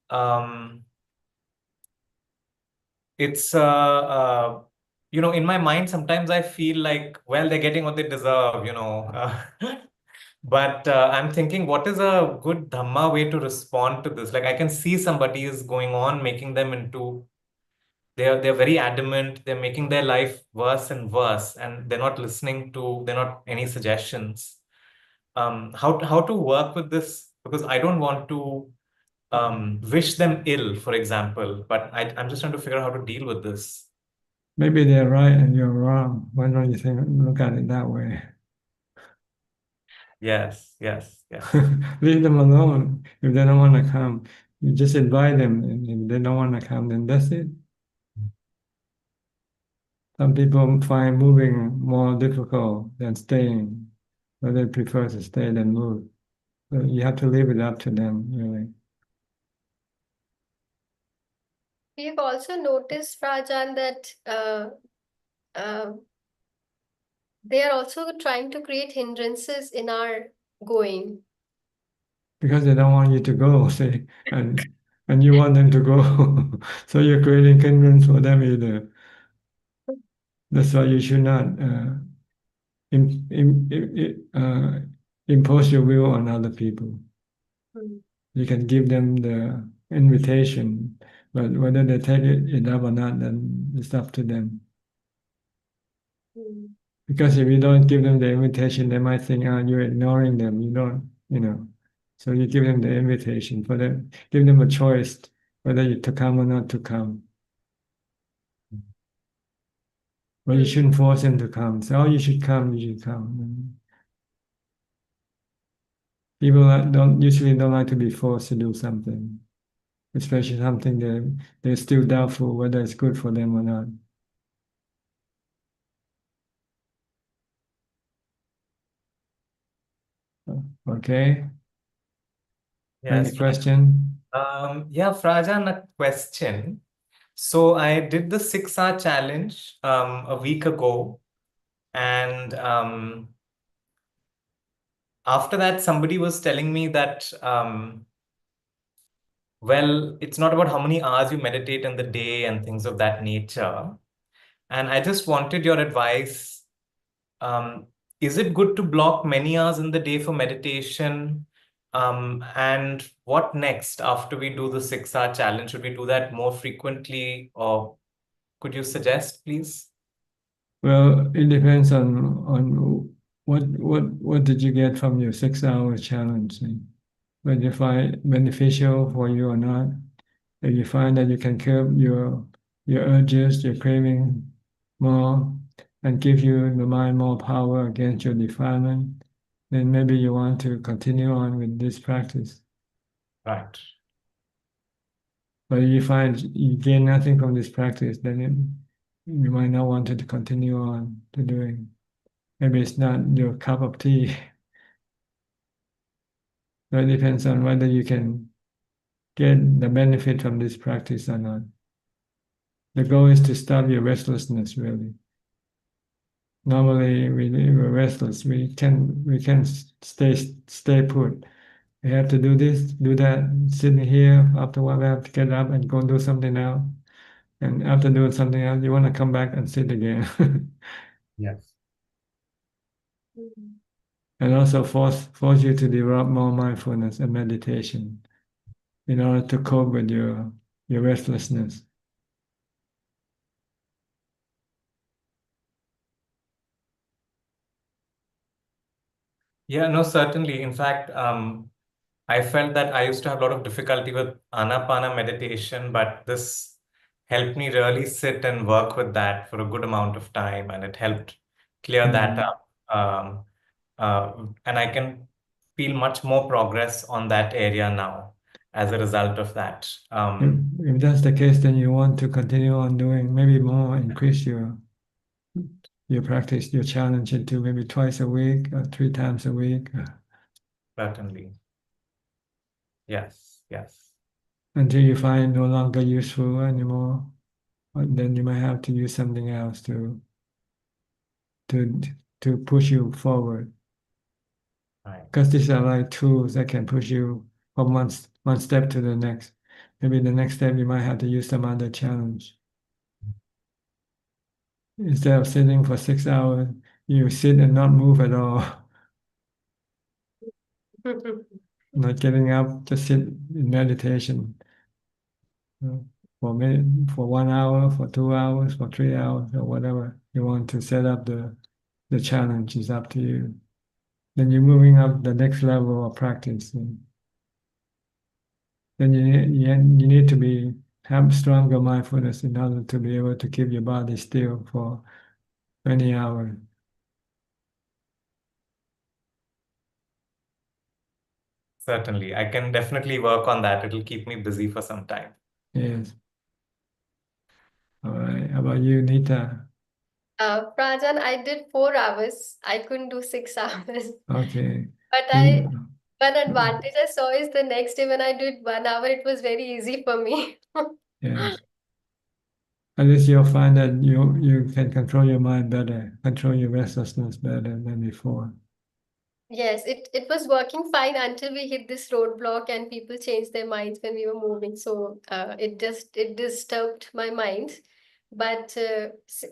um, it's, in my mind, sometimes I feel like, well, they're getting what they deserve. But I'm thinking, what is a good Dhamma way to respond to this? Like, I can see somebody is going on, making them into, they're very adamant, they're making their life worse and worse, and they're not any suggestions. How to work with this? Because I don't want to wish them ill, for example, but I'm just trying to figure out how to deal with this. Maybe they're right and you're wrong. Why don't you look at it that way? Yes. Leave them alone. If they don't want to come, you just invite them. And if they don't want to come, then that's it. Some people find moving more difficult than staying, but they prefer to stay than move. So you have to leave it up to them, really. We have also noticed, Rajan, that uh, they are also trying to create hindrances in our going. Because they don't want you to go, see, and you want them to go. So you're creating hindrance for them either. That's why you should not impose your will on other people. Mm. You can give them the invitation, but whether they take it up or not, then it's up to them. Mm. Because if you don't give them the invitation, they might think, oh, you're ignoring them. You don't. So you give them the invitation for them, give them a choice whether to come or not to come. But you shouldn't force them to come. Say, oh, you should come, you should come. People usually don't like to be forced to do something, especially something they're still doubtful whether it's good for them or not. Okay. Yes. Any question? Yeah, Frajan, a question. So I did the 6-hour challenge a week ago, and after that, somebody was telling me that well, it's not about how many hours you meditate in the day and things of that nature. And I just wanted your advice. Um, is it good to block many hours in the day for meditation? And what next after we do the 6-hour challenge? Should we do that more frequently, or could you suggest, please? Well, it depends on what did you get from your 6 hour challenge, and whether you find beneficial for you or not. If you find that you can curb your urges, your craving more, and give you the mind more power against your defilement, then maybe you want to continue on with this practice. Right. But if you find you gain nothing from this practice, then you might not want to continue on to doing. Maybe it's not your cup of tea. So it depends on whether you can get the benefit from this practice or not. The goal is to stop your restlessness, really. Normally, we're restless. We can stay put. We have to do this, do that, sitting here. After a while, we have to get up and go do something else. And after doing something else, you want to come back and sit again. Yes. And also force you to develop more mindfulness and meditation in order to cope with your restlessness. Yeah, no, certainly. In fact, I felt that I used to have a lot of difficulty with anapana meditation, but this helped me really sit and work with that for a good amount of time, and it helped clear that up. And I can feel much more progress on that area now as a result of that. If that's the case, then you want to continue on doing maybe more, increase your practice, your challenge into maybe twice a week or 3 times a week. Certainly. Yes, yes. Until you find no longer useful anymore. And then you might have to use something else to to push you forward. Right. Because these are like tools that can push you from one step to the next. Maybe the next step you might have to use some other challenge. Instead of sitting for 6 hours, you sit and not move at all. Not getting up, just sit in meditation for 1 hour, for 2 hours, for 3 hours, or whatever you want to set up the challenge is up to you. Then you're moving up the next level of practice. And then you need to have stronger mindfulness in order to be able to keep your body still for many hours. Certainly. I can definitely work on that. It'll keep me busy for some time. Yes. All right. How about you, Nita? Prajan, I did 4 hours. I couldn't do 6 hours. Okay. But one advantage I saw is the next day when I did 1 hour, it was very easy for me. Yes. At least you'll find that you can control your mind better, control your restlessness better than before. Yes, it was working fine until we hit this roadblock and people changed their minds when we were moving. So it disturbed my mind. But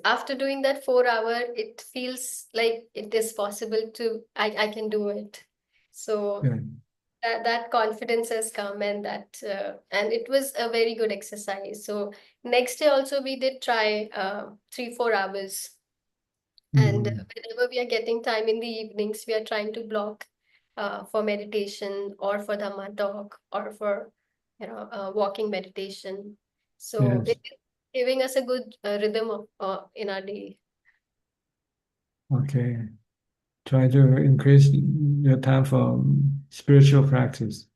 after doing that 4 hour, it feels like it is possible I can do it. So Good. that confidence has come, and and it was a very good exercise. So next day also we did try 3-4 hours. And whenever we are getting time in the evenings, we are trying to block for meditation or for Dhamma talk or for walking meditation. So Yes. it is giving us a good rhythm in our day. Okay. Try to increase your time for spiritual practice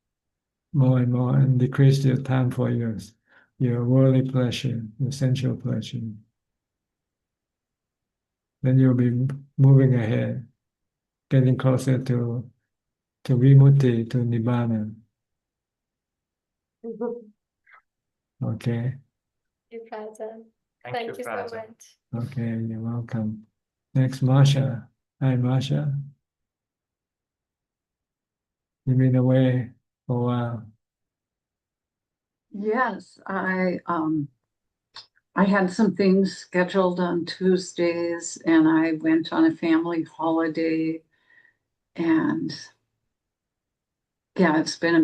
more and more, and decrease your time for your worldly pleasure, your sensual pleasure. Then you'll be moving ahead, getting closer to to vimutti, to nibbana. Okay. Thank you, Ajaan. Thank Thank you, you so Ajaan. much. Okay, you're welcome. Next, Masha. Hi, Masha. You've been away for a while. Yes, I had some things scheduled on Tuesdays and I went on a family holiday and yeah, it's been a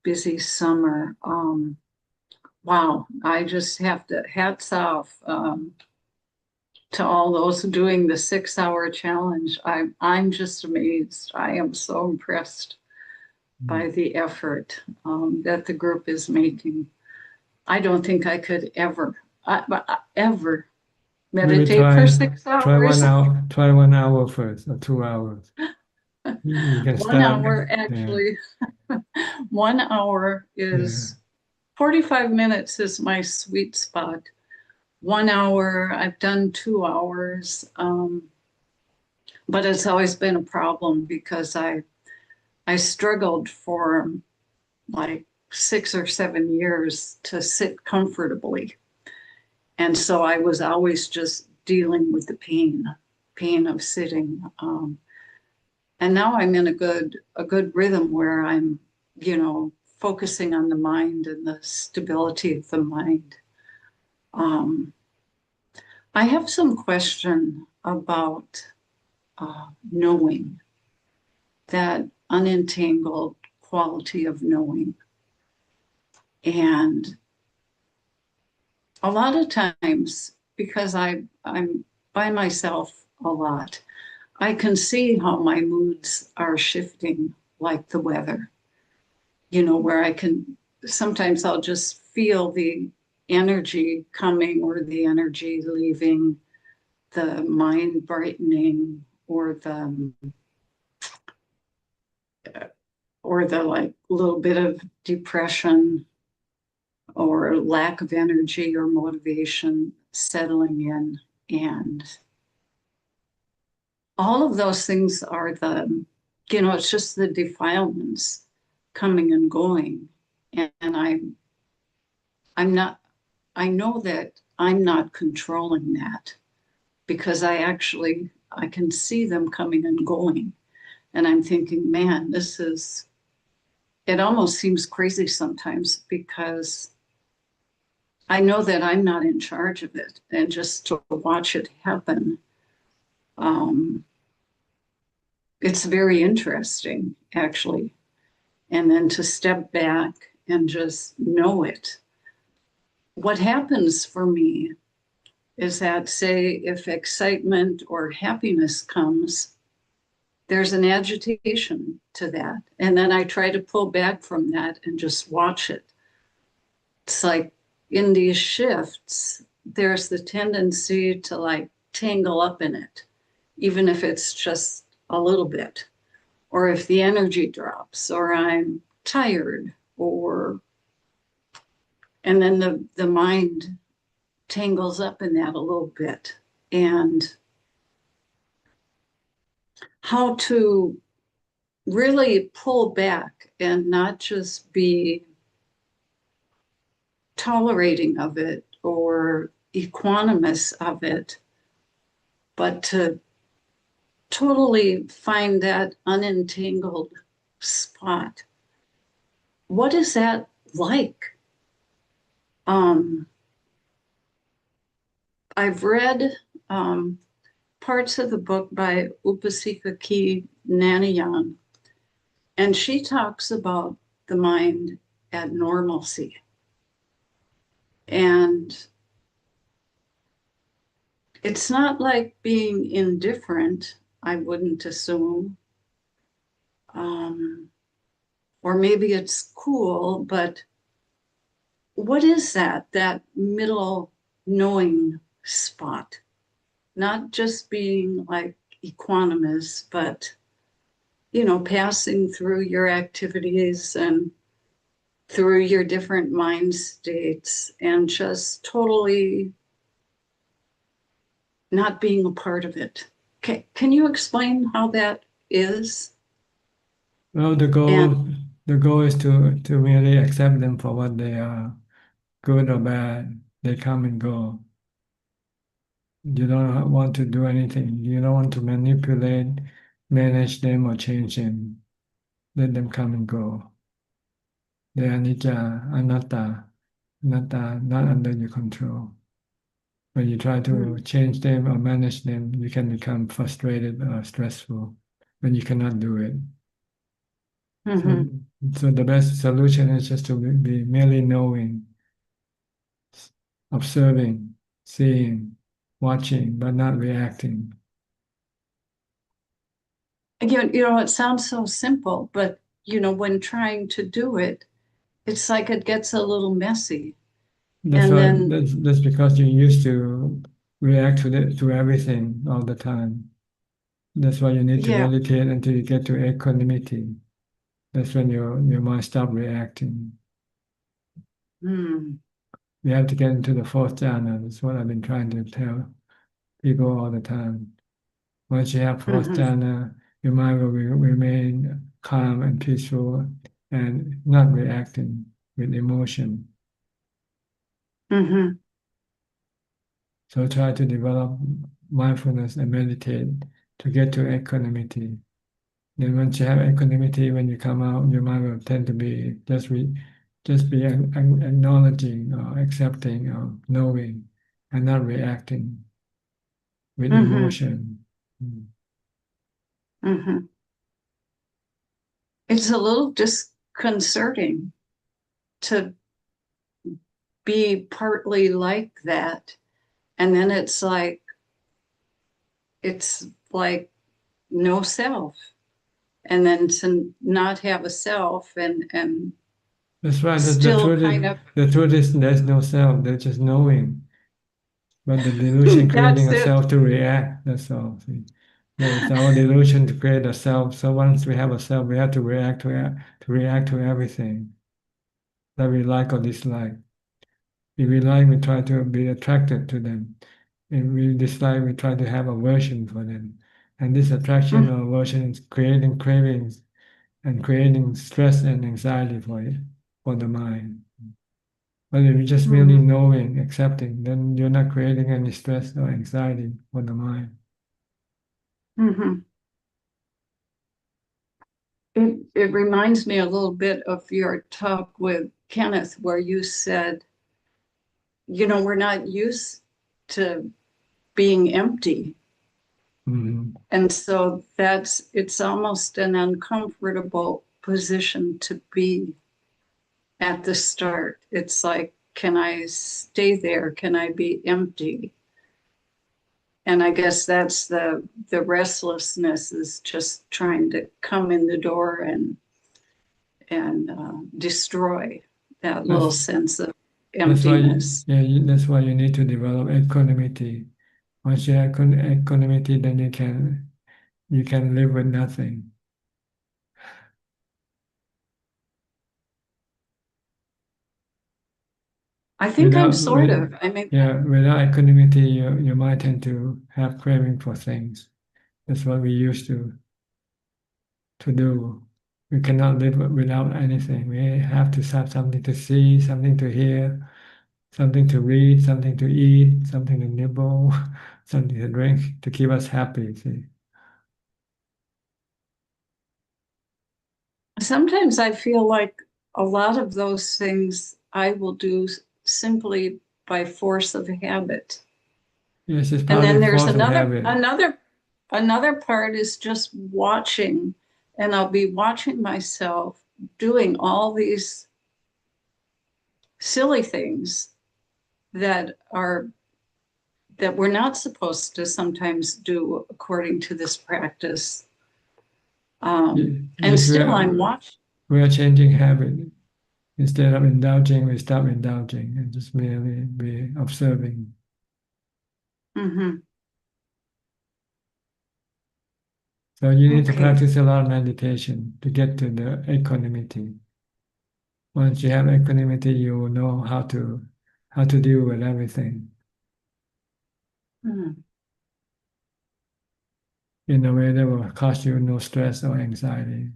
busy summer. Wow, I just have to hats off to all those doing the 6-hour challenge. I'm just amazed. I am so impressed by the effort that the group is making. I don't think I could ever Maybe meditate for 6 hours. Try 1 hour first, or 2 hours. You can 1 start. hour actually. 1 hour is 45 minutes is my sweet spot. 1 hour, I've done 2 hours, but it's always been a problem because I struggled for like 6 or 7 years to sit comfortably. And so I was always just dealing with the pain of sitting. And now I'm in a good rhythm where I'm, focusing on the mind and the stability of the mind. I have some question about knowing, that unentangled quality of knowing. And a lot of times, because I'm by myself a lot, I can see how my moods are shifting like the weather, where sometimes I'll just feel the energy coming or the energy leaving, the mind brightening, or the like little bit of depression or lack of energy or motivation settling in. And all of those things are it's just the defilements coming and going. And I know that I'm not controlling that because I can see them coming and going. And I'm thinking, man, it almost seems crazy sometimes because I know that I'm not in charge of it. And just to watch it happen, it's very interesting, actually. And then to step back and just know it. What happens for me is that, say, if excitement or happiness comes, there's an agitation to that. And then I try to pull back from that and just watch it. It's like in these shifts, there's the tendency to like tangle up in it, even if it's just a little bit, or if the energy drops, or I'm tired, and then the mind tangles up in that a little bit. And how to really pull back and not just be tolerating of it or equanimous of it, but to totally find that unentangled spot. What is that like? I've read parts of the book by Upasika Ki Nanayan, and she talks about the mind at normalcy. And it's not like being indifferent, I wouldn't assume. Or maybe it's cool, but what is that middle knowing spot? Not just being like equanimous, but, passing through your activities and through your different mind states and just totally not being a part of it. Can you explain how that is? Well, the goal is to merely accept them for what they are, good or bad. They come and go. You don't want to do anything. You don't want to manipulate, manage them, or change them. Let them come and go. They are anicca, anatta, not under your control. When you try to change them or manage them, you can become frustrated or stressful when you cannot do it. So the best solution is just to be merely knowing, observing, seeing, watching, but not reacting. Again, it sounds so simple, but when trying to do it, it's like it gets a little messy. That's because you're used to react to everything all the time. That's why you need to meditate until you get to equanimity. That's when your mind stops reacting. You have to get into the fourth jhana. That's what I've been trying to tell people all the time. Once you have fourth jhana, your mind will remain calm and peaceful and not reacting with emotion. So try to develop mindfulness and meditate to get to equanimity. Then once you have equanimity, when you come out, your mind will tend to be just be acknowledging or accepting or knowing and not reacting with emotion. It's a little disconcerting to be partly like that, and then it's like no self, and then to not have a self and that's right. Still kind of the truth is there's no self. There's just knowing, but the delusion creating a self to react. That's all. See? It's our delusion to create a self. So once we have a self, we have to react to everything that we like or dislike. If we like, we try to be attracted to them. If we dislike, we try to have aversion for them. And this attraction or aversion is creating cravings and creating stress and anxiety for the mind. But if you're just merely knowing, accepting, then you're not creating any stress or anxiety for the mind. It reminds me a little bit of your talk with Kenneth, where you said, we're not used to being empty. And so it's almost an uncomfortable position to be at the start. It's like, can I stay there? Can I be empty? And I guess that's the restlessness, is just trying to come in the door and destroy that little sense of emptiness. That's why you need to develop equanimity. Once you have equanimity, then you can live with nothing. I think I'm sort of. Without equanimity, you might tend to have craving for things. That's what we used to do. We cannot live without anything. We have to have something to see, something to hear, something to read, something to eat, something to nibble, something to drink to keep us happy. See? Sometimes I feel like a lot of those things I will do simply by force of habit. Yes, it's and then partly there's force of habit. another part is just watching, and I'll be watching myself doing all these silly things that we're not supposed to sometimes do according to this practice. And still I'm watching. We are changing habit. Instead of indulging, we stop indulging and just merely be observing. So you need to practice a lot of meditation to get to the equanimity. Once you have equanimity, you will know how to deal with everything in a way that will cause you no stress or anxiety.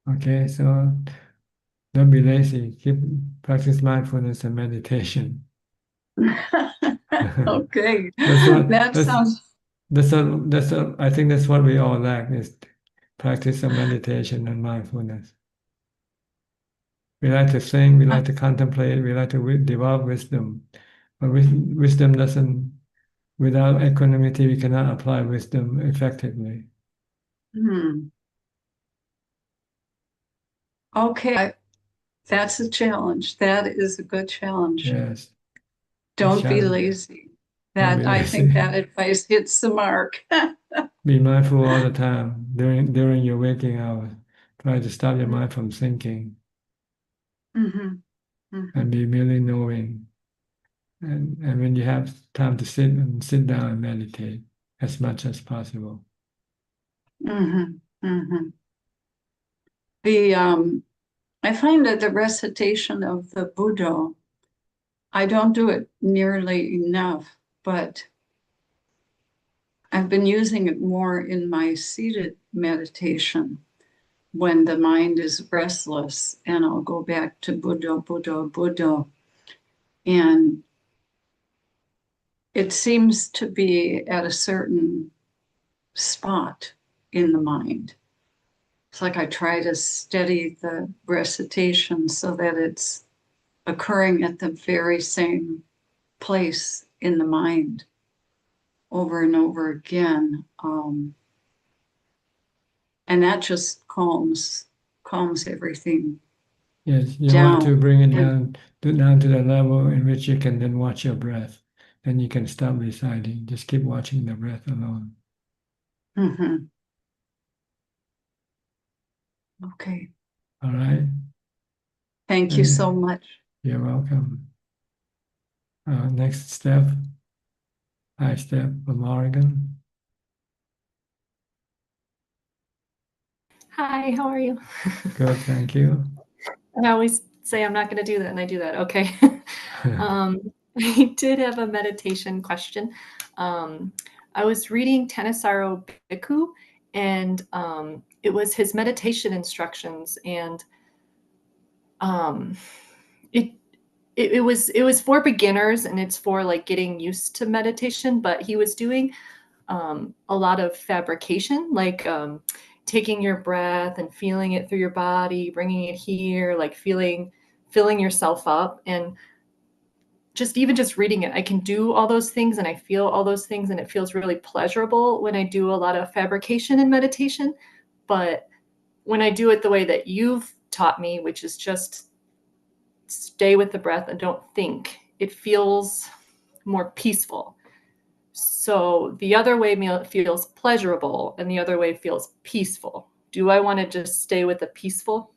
Okay, so don't be lazy. Practice mindfulness and meditation. Okay. That sounds. I think that's what we all lack, is practice of meditation and mindfulness. We like to think, we like to contemplate, we like to develop wisdom. But wisdom doesn't, without equanimity, we cannot apply wisdom effectively. Okay, that's a challenge. That is a good challenge. Yes. Don't be lazy. I think that advice hits the mark. Be mindful all the time during your waking hours. Try to stop your mind from thinking. And be merely knowing. And when you have time to sit down and meditate as much as possible. I find that the recitation of the Buddha, I don't do it nearly enough, but I've been using it more in my seated meditation when the mind is restless, and I'll go back to Buddha, Buddha, Buddha. And it seems to be at a certain spot in the mind. It's like I try to steady the recitation so that it's occurring at the very same place in the mind over and over again. And that just calms everything. Yes, you want to bring it down to the level in which you can then watch your breath. Then you can stop reciting. Just keep watching the breath alone. Okay. All right. Thank you so much. You're welcome. Next step. Hi, Steph from Oregon. Hi, how are you? Good, thank you. I always say I'm not going to do that, and I do that. Okay. I did have a meditation question. I was reading Thanissaro Bhikkhu, and it was his meditation instructions, and it was for beginners, and it's for like getting used to meditation. But he was doing a lot of fabrication, like taking your breath and feeling it through your body, bringing it here, like filling yourself up. And just reading it, I can do all those things and I feel all those things, and it feels really pleasurable when I do a lot of fabrication and meditation. But when I do it the way that you've taught me, which is just stay with the breath and don't think, it feels more peaceful. So the other way feels pleasurable and the other way feels peaceful. Do I want to just stay with the peaceful?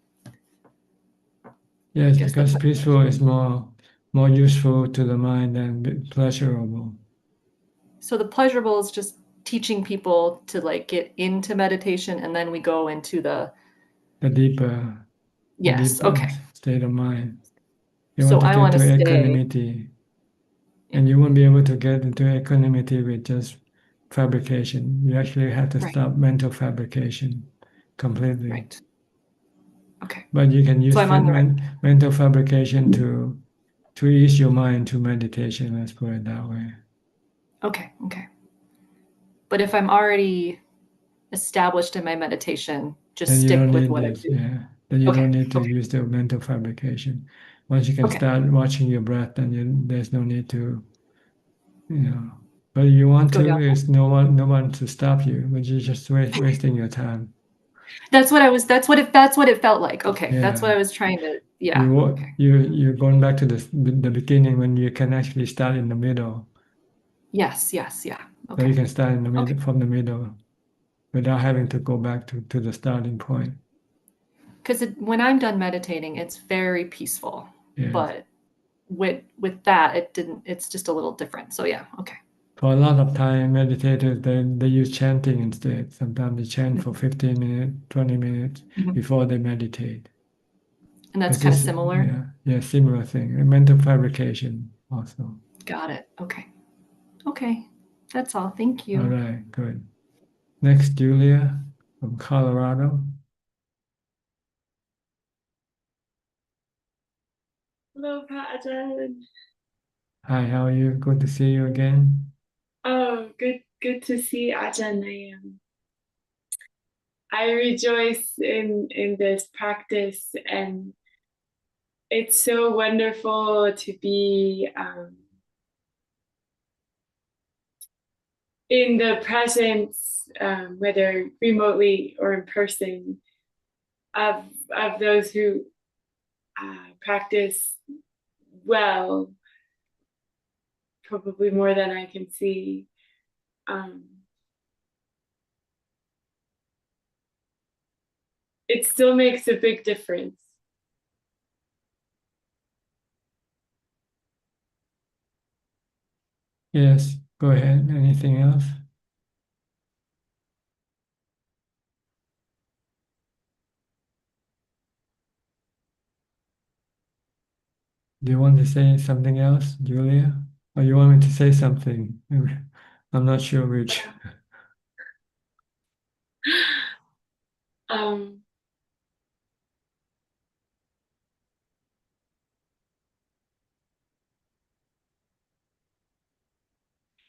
Yes, because peaceful is more useful to the mind than pleasurable. So the pleasurable is just teaching people to like get into meditation, and then we go into the deeper, okay, state of mind. You so want to get to equanimity. And you won't be able to get into equanimity with just fabrication. You actually have to stop mental fabrication completely. Right. Okay. But you can use mental fabrication to ease your mind to meditation, let's put it that way. Okay. But if I'm already established in my meditation, just stick with what I do. Yeah. Then you don't need to use the mental fabrication. Once you can start watching your breath, then there's no need to, But you want to, there's no one to stop you, but you're just wasting your time. That's what it felt like. Okay. Yeah. That's what I was trying to, You're going back to the beginning when you can actually start in the middle. Yes. Yeah. Okay. So you can start in the middle, from the middle, without having to go back to the starting point. Because when I'm done meditating, it's very peaceful. Yes. But with that, it's just a little different. So yeah, okay. For a lot of Thai meditators, they use chanting instead. Sometimes they chant for 15 minutes, 20 minutes before they meditate. And that's kind of similar? Yeah, similar thing. And mental fabrication also. Got it. Okay. That's all. Thank you. All right, good. Next, Julia from Colorado. Hello, Pat Ajaan. Hi, how are you? Good to see you again. Oh, good to see Ajahn. I rejoice in this practice, and it's so wonderful to be in the presence, whether remotely or in person, of those who practice well, probably more than I can see. It still makes a big difference. Yes, go ahead. Anything else? Do you want to say something else, Julia? Or you want me to say something? I'm not sure which. Um,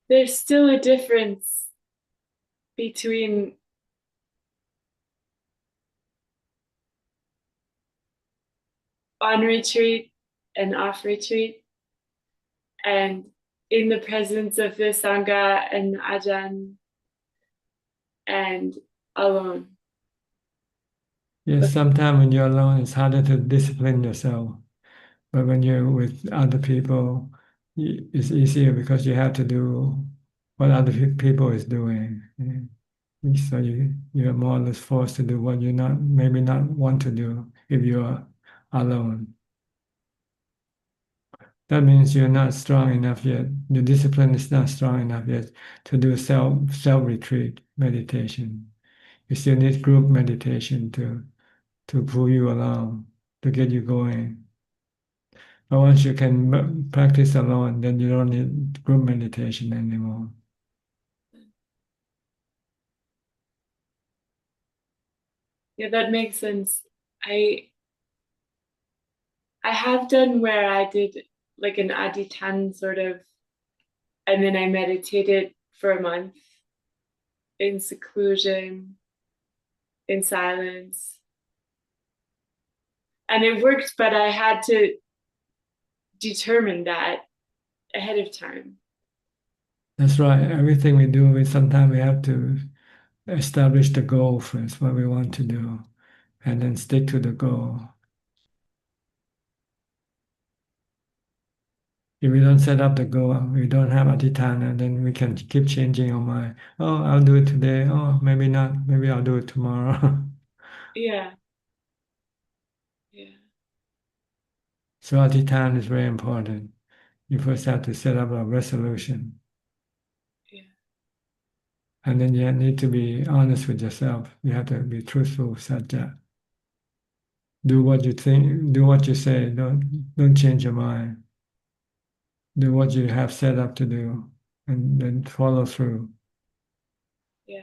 there's still a difference between on retreat and off retreat, and in the presence of the Sangha and Ajahn, and alone. Yes, sometimes when you're alone, it's harder to discipline yourself. But when you're with other people, it's easier because you have to do what other people is doing. So you're more or less forced to do what you not maybe not want to do if you're alone. That means you're not strong enough yet. Your discipline is not strong enough yet to do self retreat meditation. You still need group meditation to pull you along, to get you going. But once you can practice alone, then you don't need group meditation anymore. Yeah, that makes sense. I have done where I did like an aditan sort of, and then I meditated for a month in seclusion, in silence. And it worked, but I had to determine that ahead of time. That's right. Everything we do, sometimes we have to establish the goal first, what we want to do, and then stick to the goal. If we don't set up the goal, we don't have adhitthana, then we can keep changing our mind. Oh, I'll do it today. Oh, maybe not. Maybe I'll do it tomorrow. Yeah. Yeah. So adhitthana is very important. You first have to set up a resolution. Yeah. And then you need to be honest with yourself. You have to be truthful, sajja. Do what you think, do what you say. Don't change your mind. Do what you have set up to do and then follow through. Yeah.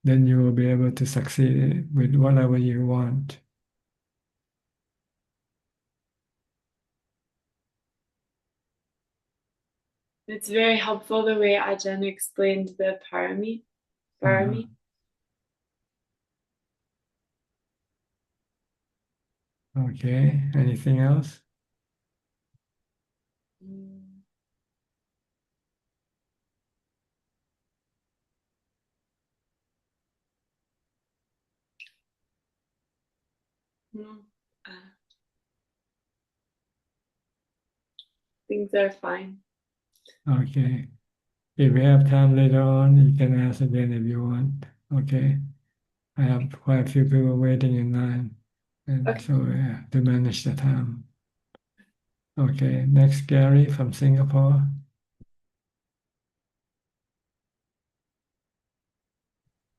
Then you will be able to succeed with whatever you want. It's very helpful the way Ajahn explained the parami. Parami. Okay, anything else? No. Things are fine. Okay. If we have time later on, you can ask again if you want. Okay. I have quite a few people waiting in line, and so we have to manage the time. Okay, next Gary from Singapore.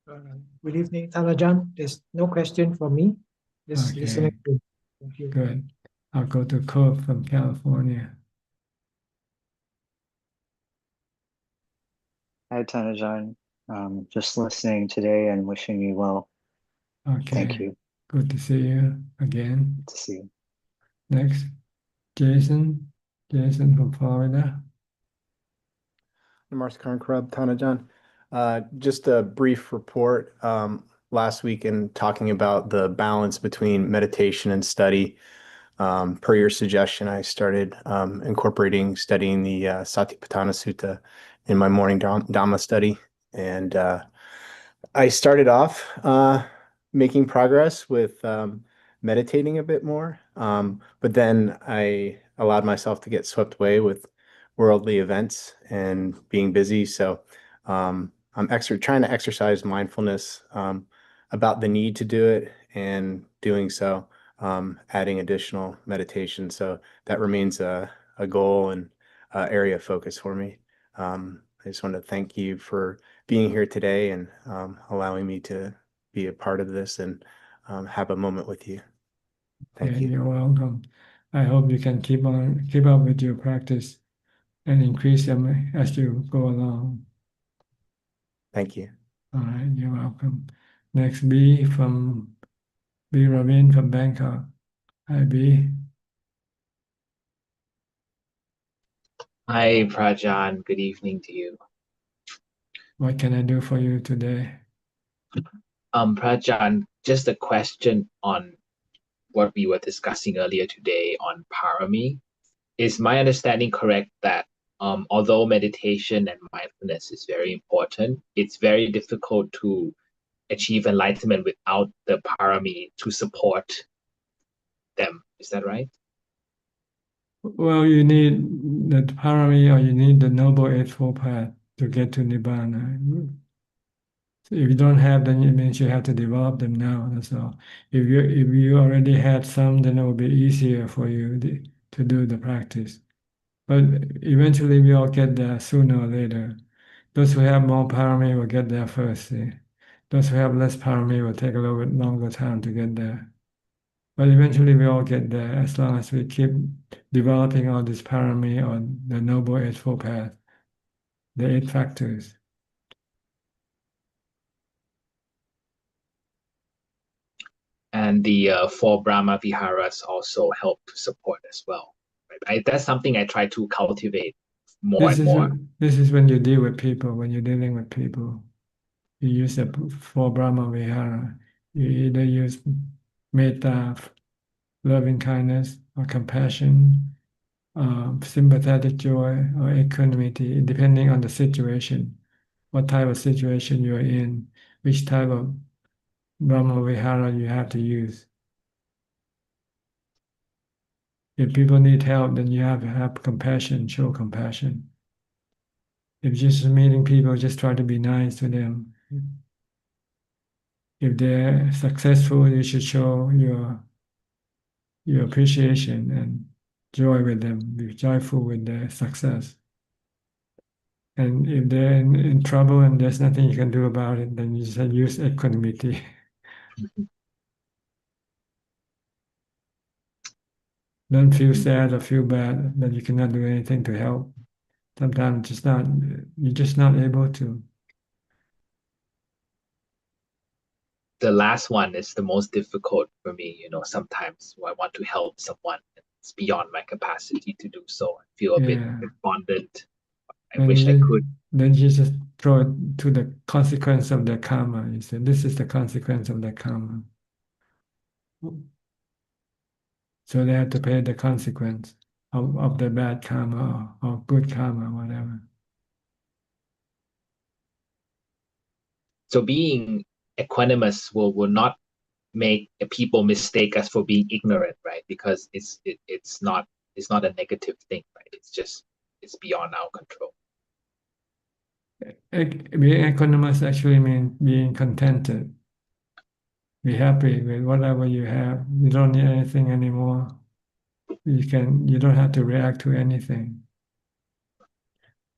Good evening, Ajaan. There's no question for me. Just listening Okay, to. Thank you. good. I'll go to Cope from California. Hi, Tanha. Just listening today and wishing you well. Okay. Thank you. Good to see you again. Good to see you. Next, Jason. Jason from Florida. Namaskar Krab Tanajan. Just a brief report. Last week in talking about the balance between meditation and study. Per your suggestion, I started incorporating studying the Satipatthana Sutta in my morning Dhamma study. And I started off making progress with meditating a bit more. But then I allowed myself to get swept away with worldly events and being busy. So I'm trying to exercise mindfulness about the need to do it and doing so, adding additional meditation. So that remains a goal and area of focus for me. I just want to thank you for being here today and allowing me to be a part of this and have a moment with you. Thank you. You're welcome. I hope you can keep up with your practice and increase them as you go along. Thank you. All right, you're welcome. Next, B Ravin from Bangkok. Hi, B. Hi, Prajan. Good evening to you. What can I do for you today? Prajan, just a question on what we were discussing earlier today on parami. Is my understanding correct that although meditation and mindfulness is very important, it's very difficult to achieve enlightenment without the parami to support them? Is that right? Well, you need the parami, or you need the Noble Eightfold Path to get to Nibbana. So if you don't have them, it means you have to develop them now. That's all. If you already had some, then it will be easier for you to do the practice. But eventually, we all get there sooner or later. Those who have more parami will get there first. See? Those who have less parami will take a little bit longer time to get there. But eventually, we all get there as long as we keep developing all this parami or the Noble Eightfold Path, the 8 factors. And the 4 Brahma Viharas also help to support as well. Right? That's something I try to cultivate more and more. This is when you deal with people, when you're dealing with people. You use the 4 Brahma Vihara. You either use metta, loving kindness, or compassion, sympathetic joy, or equanimity, depending on the situation, what type of situation you're in, which type of Brahma Vihara you have to use. If people need help, then you have to have compassion, show compassion. If just meeting people, just try to be nice to them. If they're successful, you should show your appreciation and joy with them, be joyful with their success. And if they're in trouble and there's nothing you can do about it, then you just use equanimity. Don't feel sad or feel bad that you cannot do anything to help. Sometimes you're just not able to. The last one is the most difficult for me. Sometimes I want to help someone, it's beyond my capacity to do so. I feel a bit despondent. I wish I could. Then you just throw it to the consequence of the karma. You say, this is the consequence of the karma. So they have to pay the consequence of the bad karma or good karma, whatever. So being equanimous will not make people mistake us for being ignorant, right? Because it's not a negative thing, right? It's beyond our control. Being equanimous actually means being contented. Be happy with whatever you have. You don't need anything anymore. You don't have to react to anything.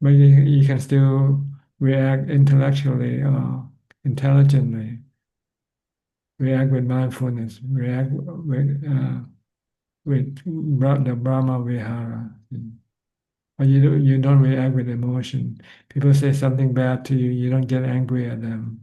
But you can still react intellectually or intelligently. React with mindfulness. React with the Brahma Vihara. or you don't react with emotion. People say something bad to you, you don't get angry at them.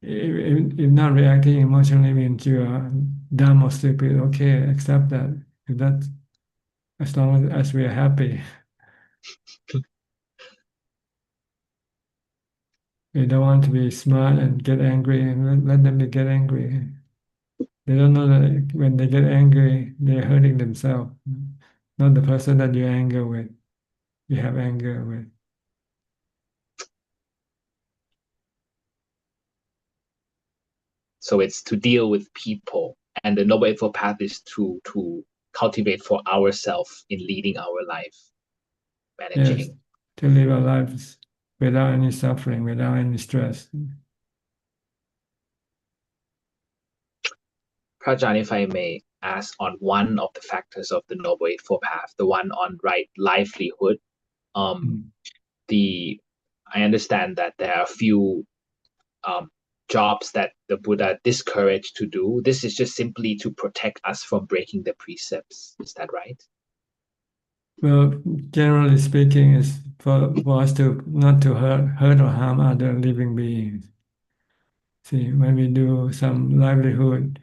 If not reacting emotionally means you are dumb or stupid, okay, accept that. If that, as long as we are happy. We don't want to be smart and get angry and let them get angry. They don't know that when they get angry, they're hurting themselves, not the person that you anger with, you have anger with. So it's to deal with people, and the Noble Eightfold Path is to cultivate for ourselves in leading our life, managing. Yes, to live our lives without any suffering, without any stress. Prajan, if I may ask on one of the factors of the Noble Eightfold Path, the one on right livelihood, I understand that there are a few jobs that the Buddha discouraged to do. This is just simply to protect us from breaking the precepts. Is that right? Well, generally speaking, it's for us to not to hurt or harm other living beings. See, when we do some livelihood,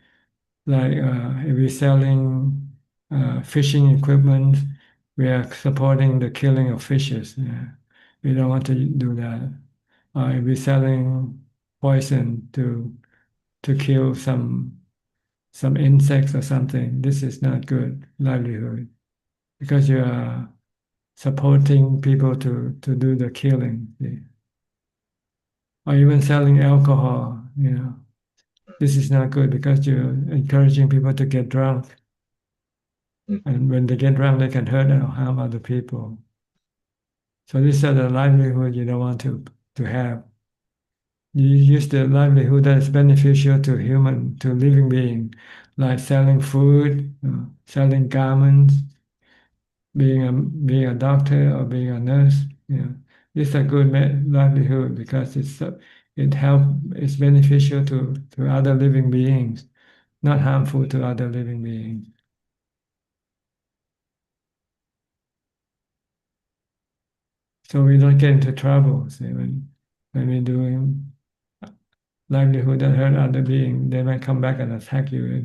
like if we're selling fishing equipment, we are supporting the killing of fishes. Yeah. We don't want to do that. If we're selling poison to kill some insects or something, this is not good livelihood because you are supporting people to do the killing. See? Or even selling alcohol, this is not good because you're encouraging people to get drunk. And when they get drunk, they can hurt or harm other people. So these are the livelihood you don't want to have. You use the livelihood that is beneficial to living being, like selling food, selling garments, being a doctor or being a nurse. These are good livelihood because it's beneficial to other living beings, not harmful to other living beings. So we don't get into trouble. See, when we're doing livelihood that hurt other beings, they might come back and attack you.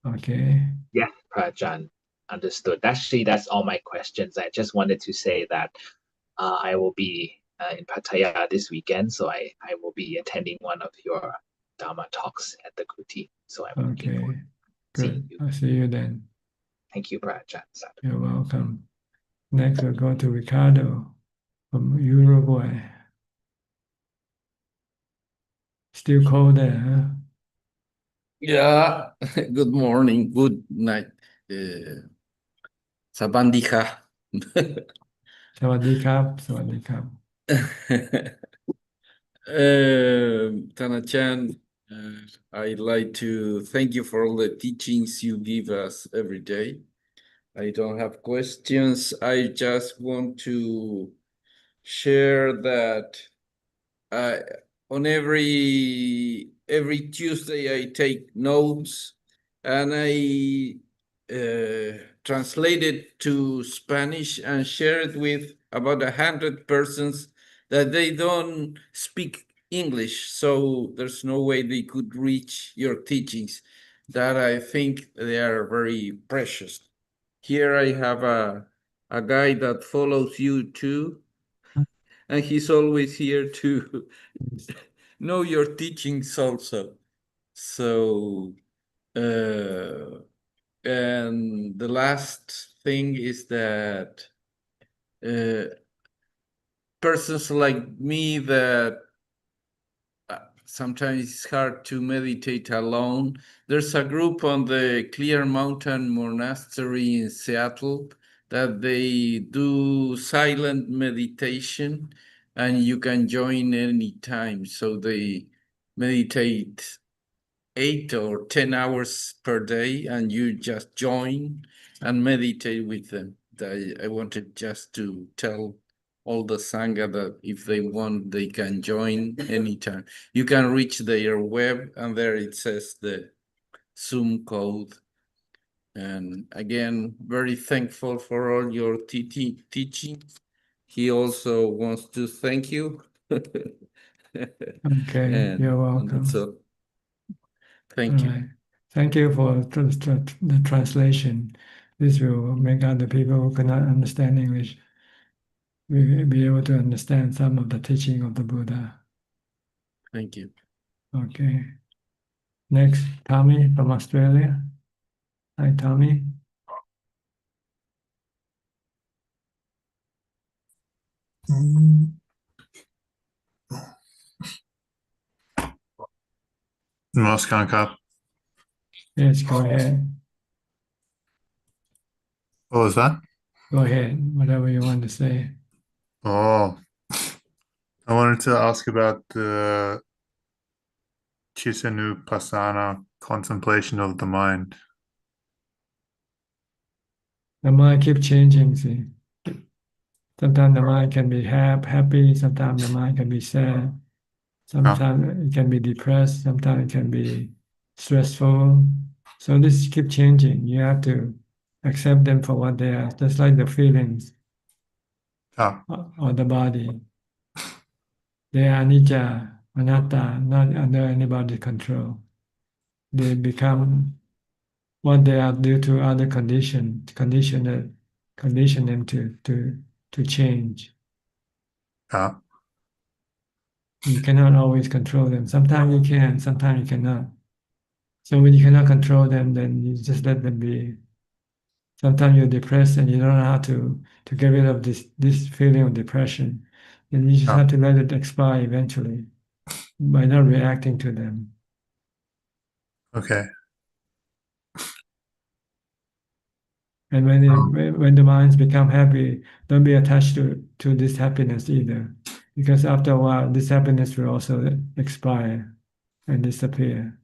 Okay. Yes, Prajan. Understood. Actually, that's all my questions. I just wanted to say that I will be in Pattaya this weekend, so I will be attending one of your Dharma talks at the Kuti. So I'm looking forward to seeing Good. you. I'll see you then. Thank you, Prajan. You're welcome. Next, we'll go to Ricardo from Uruguay. Still cold there, huh? Yeah, good morning, good night. Sabandika. Sawadee krap. Tanha-chan, I'd like to thank you for all the teachings you give us every day. I don't have questions. I just want to share that on every Tuesday I take notes and I translate it to Spanish and share it with about 100 persons that they don't speak English, so there's no way they could reach your teachings. That I think they are very precious. Here I have a guy that follows you too, and he's always here to know your teachings also. So, and the last thing is that persons like me that sometimes it's hard to meditate alone. There's a group on the Clear Mountain Monastery in Seattle that they do silent meditation and you can join anytime. So they meditate 8 or 10 hours per day and you just join and meditate with them. I wanted just to tell all the Sangha that if they want, they can join anytime. You can reach their web, and there it says the Zoom code. And again, very thankful for all your teaching. He also wants to thank you. Okay, you're welcome. So, thank you. Right. Thank you for the translation. This will make other people who cannot understand English will be able to understand some of the teaching of the Buddha. Thank you. Okay. Next, Tommy from Australia. Hi, Tommy. Namaskar, Kap. Yes, go ahead. What was that? Go ahead, whatever you want to say. Oh, I wanted to ask about the Chittanupassana, contemplation of the mind. The mind keeps changing, see. Sometimes the mind can be happy, sometimes the mind can be sad, sometimes it can be depressed, sometimes it can be stressful. So this keep changing. You have to accept them for what they are, just like the feelings or the body. They are anicca, anatta, not under anybody's control. They become what they are due to other condition them to change. You cannot always control them. Sometimes you can, sometimes you cannot. So when you cannot control them, then you just let them be. Sometimes you're depressed and you don't know how to get rid of this feeling of depression. And you just have to let it expire eventually by not reacting to them. Okay. And when the minds become happy, don't be attached to this happiness either. Because after a while, this happiness will also expire and disappear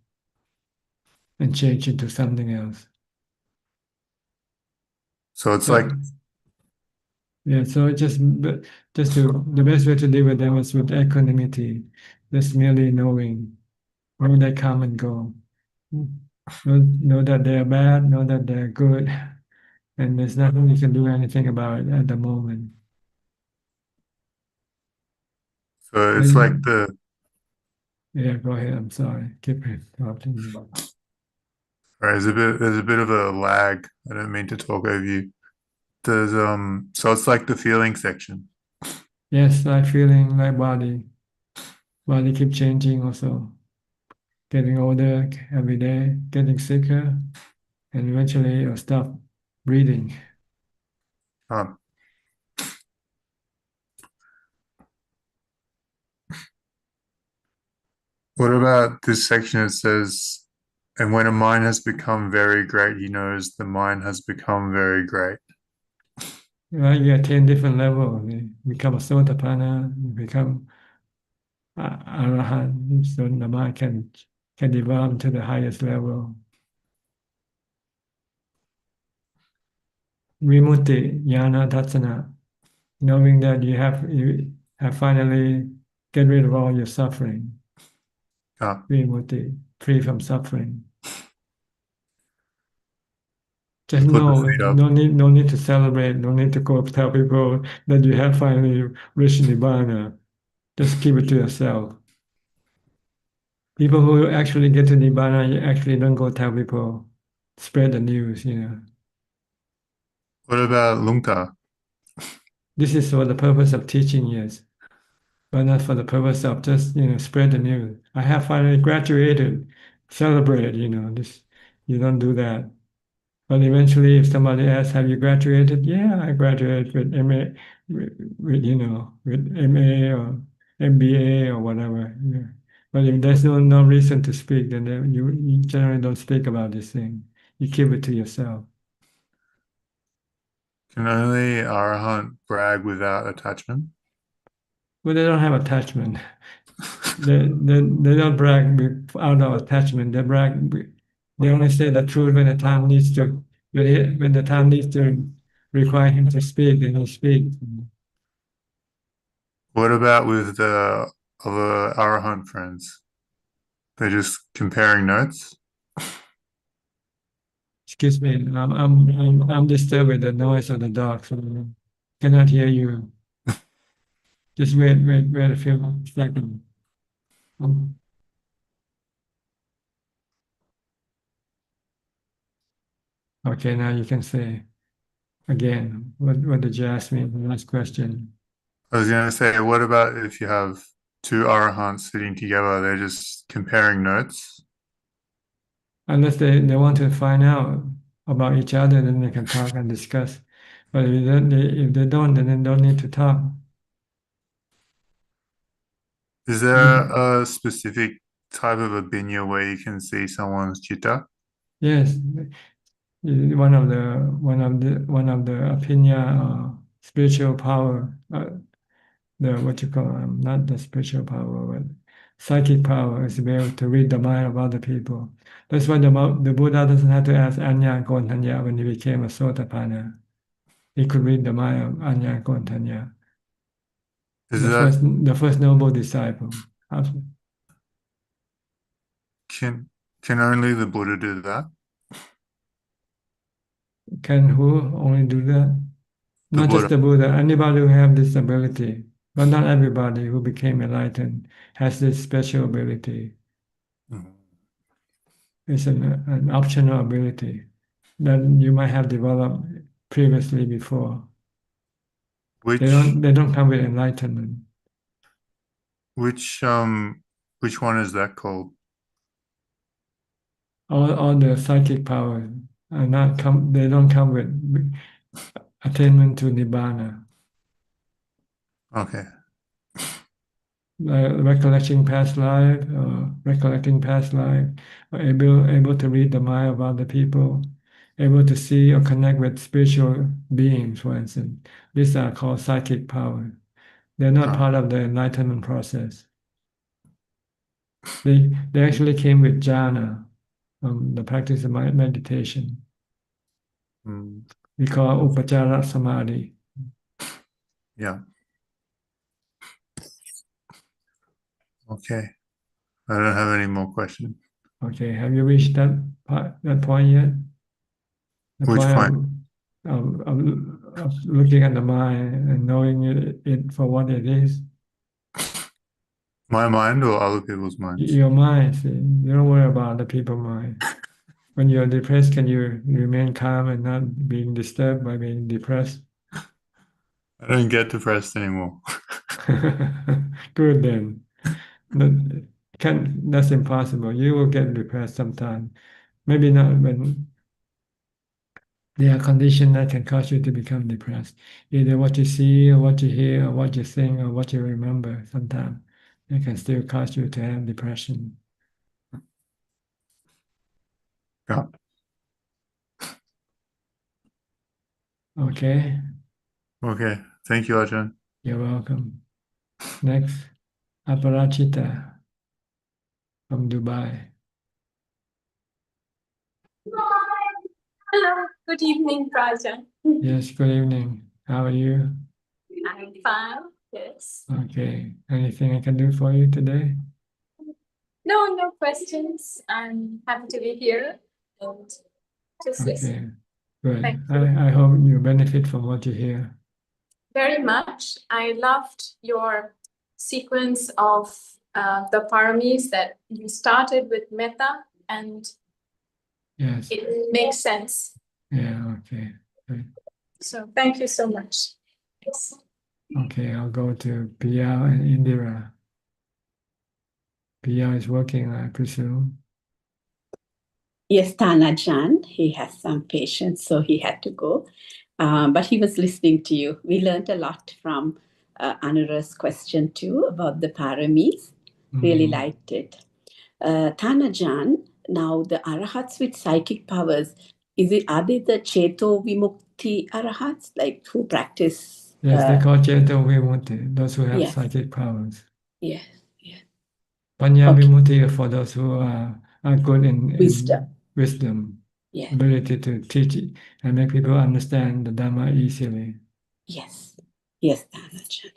and change into something else. So it's like, yeah, so just the best way to deal with them is with equanimity, just merely knowing they come and go. Know that they're bad, know that they're good, and there's nothing you can do anything about it at the moment. so it's like the. Yeah, go ahead. I'm sorry. Keep talking. Right, there's a bit of a lag. I don't mean to talk over you. There's so it's like the feeling section. Yes, like feeling, like body. Body keep changing also. Getting older every day, getting sicker, and eventually you'll stop breathing. What about this section that says, and when a mind has become very great, he knows the mind has become very great. Right, you attain different levels. You become a sotapanna, you become arahant, so the mind can develop to the highest level. Vimutti, jnana dassana, knowing that you have finally get rid of all your suffering. Vimutti, free from suffering. Just know, no need to celebrate, no need to go tell people that you have finally reached Nibbana. Just keep it to yourself. People who actually get to Nibbana, you actually don't go tell people, spread the news, What about Lungta? This is for the purpose of teaching, yes, but not for the purpose of just, spread the news. I have finally graduated, celebrate, this, you don't do that. But eventually, if somebody asks, "Have you graduated?" Yeah, I graduated with MA, with MA or MBA or whatever. Yeah. But if there's no reason to speak, then you generally don't speak about this thing. You keep it to yourself. Can only Arahant brag without attachment? Well, they don't have attachment. They don't brag out of attachment. They brag. They only say the truth when the time needs to when the time needs to require him to speak, then he speaks. What about with the other Arahant friends? They're just comparing notes? Excuse me, I'm disturbed with the noise of the dog, so I cannot hear you. Just wait a few seconds. Okay, now you can say again. What did you ask me? The last question. I was going to say, what about if you have two Arahants sitting together, they're just comparing notes? Unless they want to find out about each other, then they can talk and discuss. But if they don't, then they don't need to talk. Is there a specific type of abhinya where you can see someone's chitta? Yes, one of the opinion spiritual power, the what you call not the spiritual power, but psychic power is to be able to read the mind of other people. That's why the Buddha doesn't have to ask Anya Gontanya when he became a Sotapanna. He could read the mind of Anya Gontanya. The first noble disciple. Can only the Buddha do that? Can who only do that? Not just the Buddha, anybody who have this ability, but not everybody who became enlightened has this special ability. It's an optional ability that you might have developed previously before. They don't come with enlightenment. Which one is that called? All the psychic powers are not they don't come with attainment to nibbana. Okay. Recollecting past life, or able to read the mind of other people, able to see or connect with spiritual beings, for instance. These are called psychic powers. They're not part of the enlightenment process. They actually came with jhana, the practice of meditation. We call upachara samadhi. Yeah. Okay. I don't have any more questions. Okay, have you reached that point yet? Which point? Of looking at the mind and knowing it for what it is. My mind or other people's minds? Your mind, see. You don't worry about other people's mind. When you're depressed, can you remain calm and not being disturbed by being depressed? I don't get depressed anymore. Good then. That's impossible. You will get depressed sometime. Maybe not when there are conditions that can cause you to become depressed. Either what you see, or what you hear, or what you think, or what you remember. Sometimes it can still cause you to have depression. Yeah. Okay. Okay. Thank you, Ajaan. You're welcome. Next, Aparachita from Dubai. Hello, good evening, Rajan. Yes, good evening. How are you? I'm fine, yes. Okay. Anything I can do for you today? No questions. I'm happy to be here and just listen. Good. Thank I hope you benefit from what you hear. Very much. I loved your sequence of the paramis that you started with metta, and yes, it makes sense. Yeah, okay. Good. So thank you so much. Yes. Okay, I'll go to Pia and Indira. Pia is working, I presume. Yes, Ajaan, he has some patients, so he had to go. But he was listening to you. We learned a lot from Anura's question too about the paramis. Really liked it. Ajaan, now the arahats with psychic powers, are they the Cheto Vimukti arahats, like who practice? Yes, they call Cheto Vimutti, those who have Yes. psychic powers. Yes. Panya Vimutti for those who are good in wisdom. Yes. ability to teach it and make people understand the Dharma easily. Yes. Yes, Ajahn.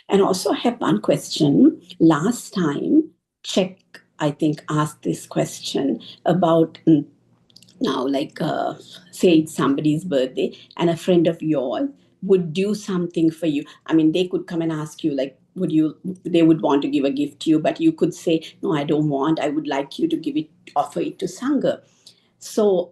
And also I have one question. Last time, Czech, I think, asked this question about now, like, say it's somebody's birthday and a friend of yours would do something for you. I mean, they could come and ask you, like, they would want to give a gift to you, but you could say, no, I don't want, I would like you to offer it to Sangha. So,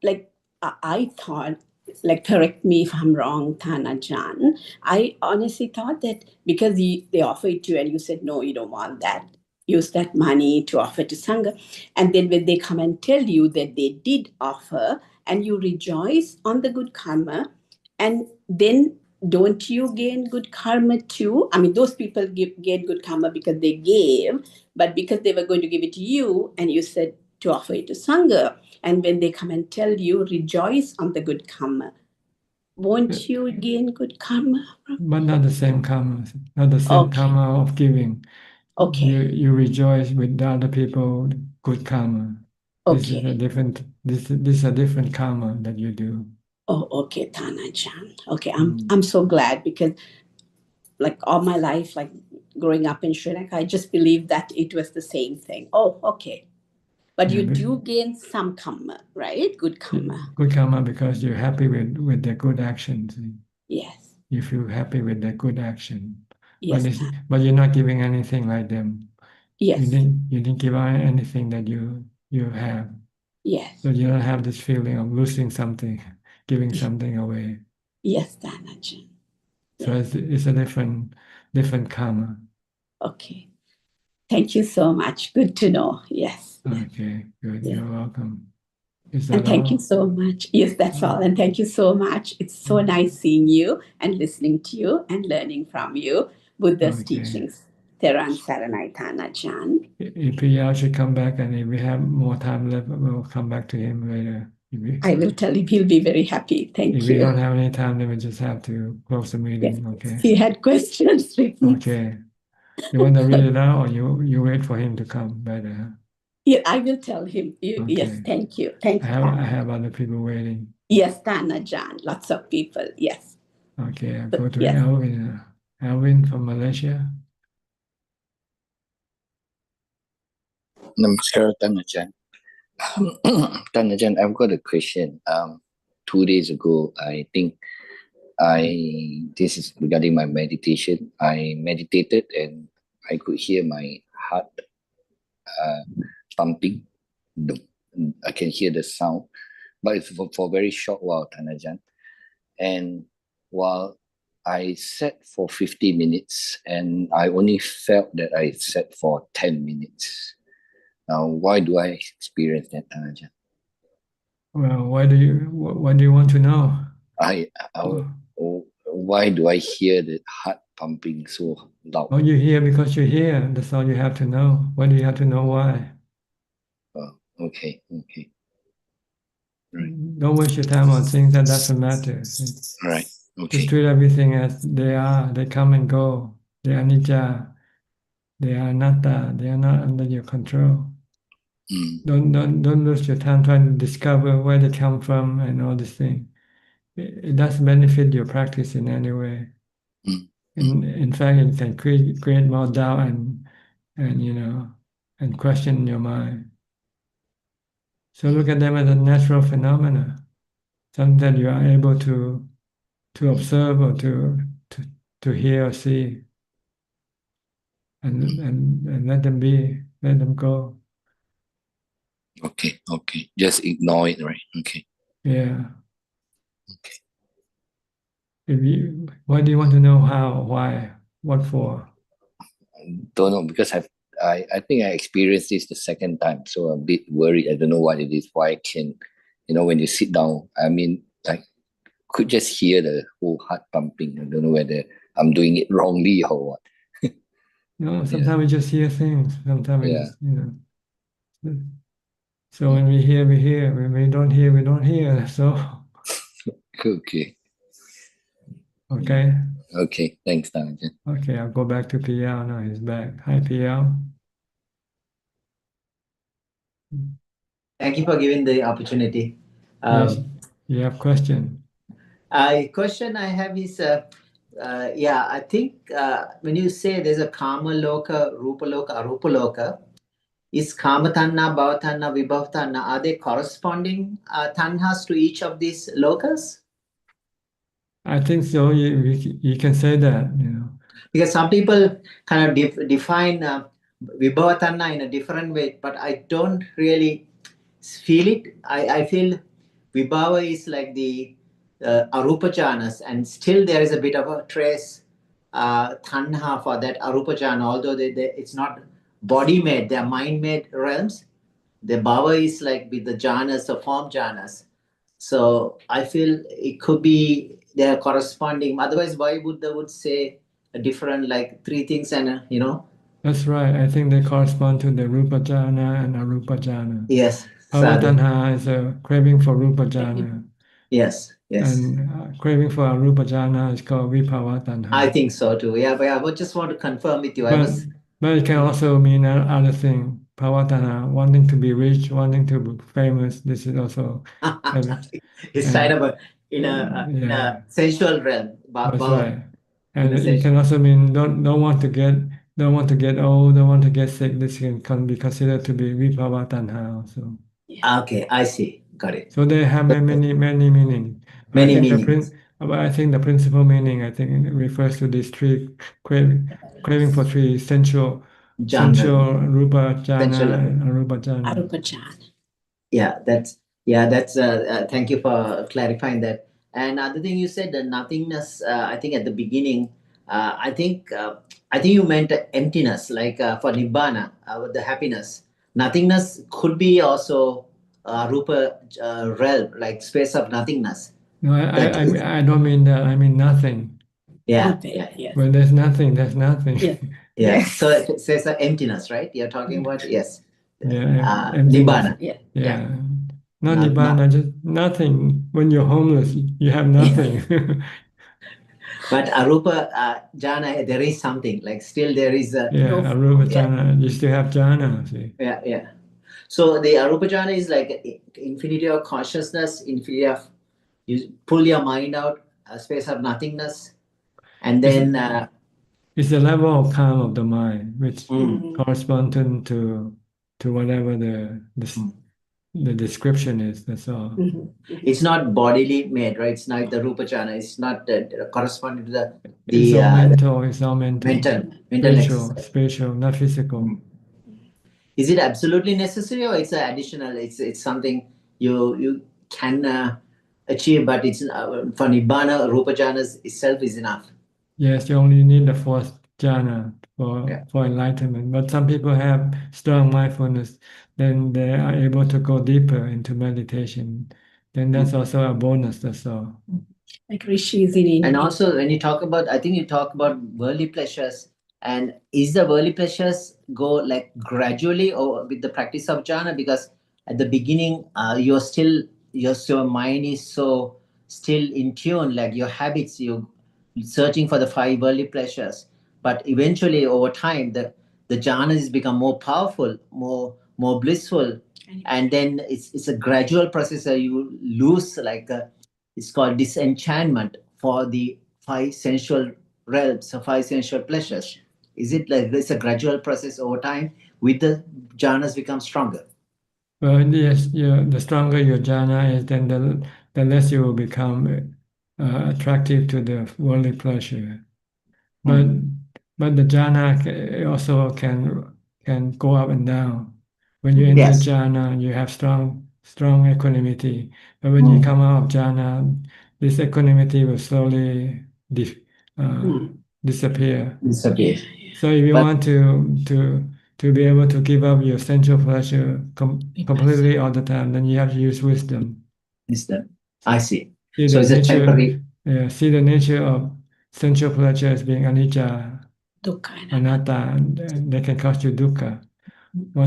like, I thought, like, correct me if I'm wrong, Tanha Jan, I honestly thought that because they offer it to you and you said, no, you don't want that, use that money to offer to Sangha. And then when they come and tell you that they did offer and you rejoice on the good karma, and then don't you gain good karma too? I mean, those people gain good karma because they gave, but because they were going to give it to you and you said to offer it to Sangha, and when they come and tell you, rejoice on the good karma, won't you gain good karma? But not the same karma, not the same karma of giving. Okay. You rejoice with the other people, good karma. This is a different. This is a different karma that you do. Oh, okay, Tanha Jan. Okay, I'm so glad because, like, all my life, like growing up in Sri Lanka, I just believed that it was the same thing. Oh, okay. But you do gain some karma, right? Good karma. Good karma because you're happy with the good actions. Yes. You feel happy with the good action. Yes. But you're not giving anything like them. Yes. You didn't give out anything that you have. Yes. So you don't have this feeling of losing something, giving something away. Yes, Tanha Jan. So it's a different karma. Okay. Thank you so much. Good to know. Yes. Okay, good. Yeah. You're welcome. Is that And thank all? you so much. Yes, that's all. And thank you so much. It's so nice seeing you and listening to you and learning from you. Buddha's teachings. Theran Saranai Tanha Jan. If he should come back and if we have more time left, we'll come back to him later. I will tell him he'll be very happy. Thank if you. we don't have any time, then we just have to close the meeting, okay? He had questions. Okay. You want to read it out or you wait for him to come better? Yeah, I will tell him. Yes, thank you. Thank you. I have other people waiting. Yes, Tanha Jan. Lots of people. Yes. Okay, I'll go to Yes. Alvin. Alvin from Malaysia. Namaskar, Tanajan. Tanajan, I've got a question. 2 days ago, I think this is regarding my meditation. I meditated and I could hear my heart pumping. I can hear the sound, but it's for a very short while, Tanajan. And while I sat for 50 minutes and I only felt that I sat for 10 minutes. Now, why do I experience that, Tanajan? Well, what do you want to know? Why do I hear the heart pumping so loud? Oh, you hear because you're here. That's all you have to know. What do you have to know why? Okay. Don't waste your time on things that doesn't matter. Right. Just treat everything as they are. They come and go. They are anicca. They are anatta. They are not under your control. Don't lose your time trying to discover where they come from and all these things. It doesn't benefit your practice in any way. In fact, it can create more doubt and question in your mind. So look at them as a natural phenomena, something that you are able to observe or to hear or see, and let them be, let them go. Okay. Just ignore it, right? Okay. Yeah. Why do you want to know how, why, what for? Don't know because I think I experienced this the second time, so I'm a bit worried. I don't know what it is. Why I can, when you sit down, I mean, like, could just hear the whole heart pumping. I don't know whether I'm doing it wrongly or what. No, sometimes we just hear things. Sometimes we just, So when we hear, we hear. When we don't hear, we don't hear. So. Okay. Okay. Okay. Thanks, Tanajan. Okay, I'll go back to PL now. He's back. Hi, PL. Thank you for giving the opportunity. Yes, you have question. Question I have is, yeah, I think when you say there's a Kama Loka, Rupa Loka, Arupa Loka, is Kama Tanha, Bhava Tanha, Vibhava Tanha, are they corresponding tanhas to each of these lokas? I think so. You can say that, you know. Because some people kind of define Vibhava Tanha in a different way, but I don't really feel it. I feel Vibhava is like the Arupa jhanas, and still there is a bit of a trace Tanha for that Arupa jhana, although it's not body made, they are mind made realms. The Bhava is like with the jhanas, the form jhanas. So I feel it could be they are corresponding. Otherwise, why Buddha would say a different like three things and you know? That's right. I think they correspond to the Rupa jhana and Arupa jhana. Yes. Bhava Sadhu. tanha is a craving for Rupa jhana. Yes. Yes. And craving for Arupa jhana is called Vibhava tanha. I think so too. Yeah, but I would just want to confirm with you. But it can also mean other thing. Bhava tanha, wanting to be rich, wanting to be famous. This is also it's kind of in a sensual realm. That's right. In a And it can also mean don't want to get old, don't want to get sick. This can be considered to be vibhava tanha also. Okay, I see. Got it. So they have many meanings. Many meanings. I think the principal meaning it refers to these three craving for three sensual rupa jhana and arupa jhana. Arupa jhana. That's thank you for clarifying that. And other thing you said, the nothingness, I think at the beginning, I think you meant emptiness, like for nibbana, with the happiness. Nothingness could be also rupa realm, like space of nothingness. No, I don't mean that. I mean nothing. Yeah. When there's nothing, there's nothing. Yeah. So it says emptiness, right? You're talking about yes. Yeah, Nibbana. Yeah. Not nibbana, just nothing. When you're homeless, you have nothing. But arupa jhana, there is something. Like still there is a arupa jhana. You still have jhana. See? Yeah. So the arupa jhana is like infinity of consciousness, infinity of you pull your mind out, a space of nothingness, and then it's the level of calm of the mind, which corresponds to whatever the description is. That's all. It's not bodily made, right? It's not the rupa jhana. It's not corresponding to the it's all mental. It's all mental, spiritual, not physical. Is it absolutely necessary, or it's additional? It's something you can achieve, but it's for nibbana, rupa jhana itself is enough. Yes, you only need the fourth jhana for enlightenment. But some people have strong mindfulness, then they are able to go deeper into meditation. Then that's also a bonus. That's all. Like Rishi's in India. And also, when you talk about, I think you talk about worldly pleasures. And is the worldly pleasures go like gradually or with the practice of jhana? Because at the beginning, your mind is so still in tune, like your habits, you're searching for the five worldly pleasures. But eventually, over time, the jhanas become more powerful, more blissful, and then it's a gradual process. You lose it's called disenchantment for the five sensual realms, or five sensual pleasures. Is it like it's a gradual process over time with the jhanas become stronger? Well, yes, the stronger your jhana is, then the less you will become attractive to the worldly pleasure. But the jhana also can go up and down. When you enter jhana, you have strong equanimity. But when you come out of jhana, this equanimity will slowly disappear. So if you want to be able to give up your sensual pleasure completely all the time, then you have to use wisdom. I see. So it's a temporary. See the nature of sensual pleasure as being anicca, anatta, and they can cause you dukkha.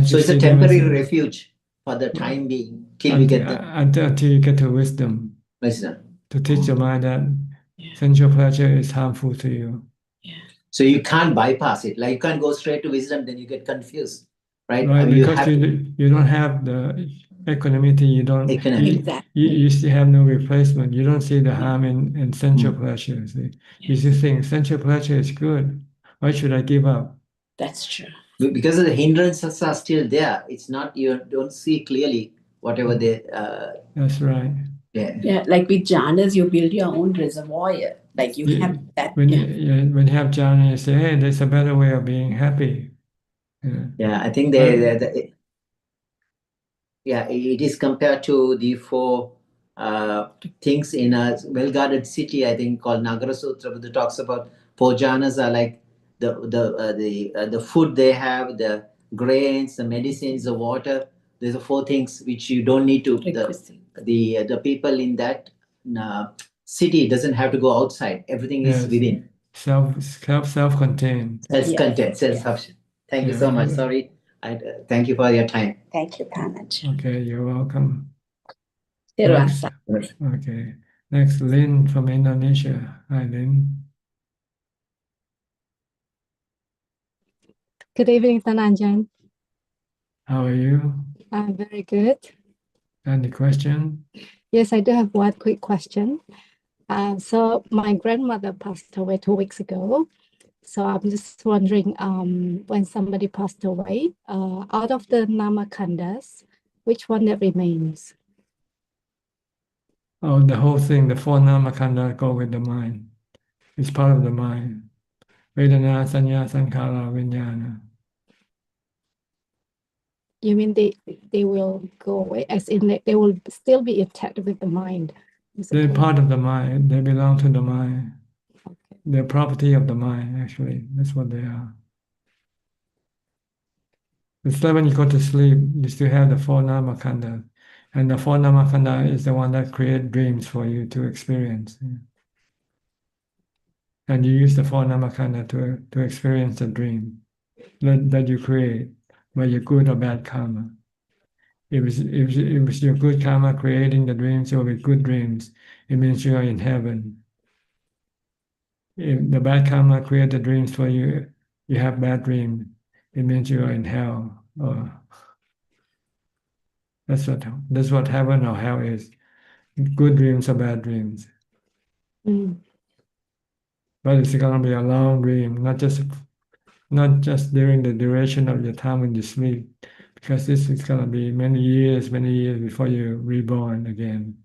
So it's a temporary refuge for the time being till we get until you get to wisdom. To teach your mind that sensual pleasure is harmful to you. So you can't bypass it. Like you can't go straight to wisdom, then you get confused, right? Right, because you don't have equanimity, you don't, you still have no replacement. You don't see the harm in sensual pleasure. You still think sensual pleasure is good. Why should I give up? That's true. Because the hindrances are still there. It's not, you don't see clearly whatever they. That's right. Yeah, like with jhanas, you build your own reservoir. Like you have that. When you have jhana, you say, hey, there's a better way of being happy. Yeah, I think it is compared to the four things in a well-guarded city, I think, called Nagara Sutra, that talks about four jhanas are like the food they have, the grains, the medicines, the water. There's the four things which you don't need to. The people in that city doesn't have to go outside. Everything is within. Self-contained. Self-contained, self-sufficient. Thank you so much. Sorry. Thank you for your time. Thank you, Tanaj. Okay, you're welcome. Next. Okay. Next, Lynn from Indonesia. Hi, Lynn. Good evening, Ajaan. How are you? I'm very good. Any question? Yes, I do have one quick question. So my grandmother passed away 2 weeks ago. So I'm just wondering, when somebody passed away, out of the Namakandas, which one that remains? Oh, the whole thing, the four namakanda go with the mind. It's part of the mind. Vedana, Sanya, Sankara, Vijnana. You mean they will go away, as in they will still be intact with the mind? They're part of the mind. They belong to the mind. Okay. They're property of the mind, actually. That's what they are. It's like when you go to sleep, you still have the four namakanda. And the four namakanda is the one that create dreams for you to experience. And you use the four namakanda to experience the dream that you create by your good or bad karma. If it's your good karma creating the dreams, it will be good dreams. It means you are in heaven. If the bad karma create the dreams for you, you have bad dreams. It means you are in hell. That's what heaven or hell is. Good dreams or bad dreams. But it's gonna be a long dream, not just during the duration of your time when you sleep, because this is gonna be many years before you're reborn again.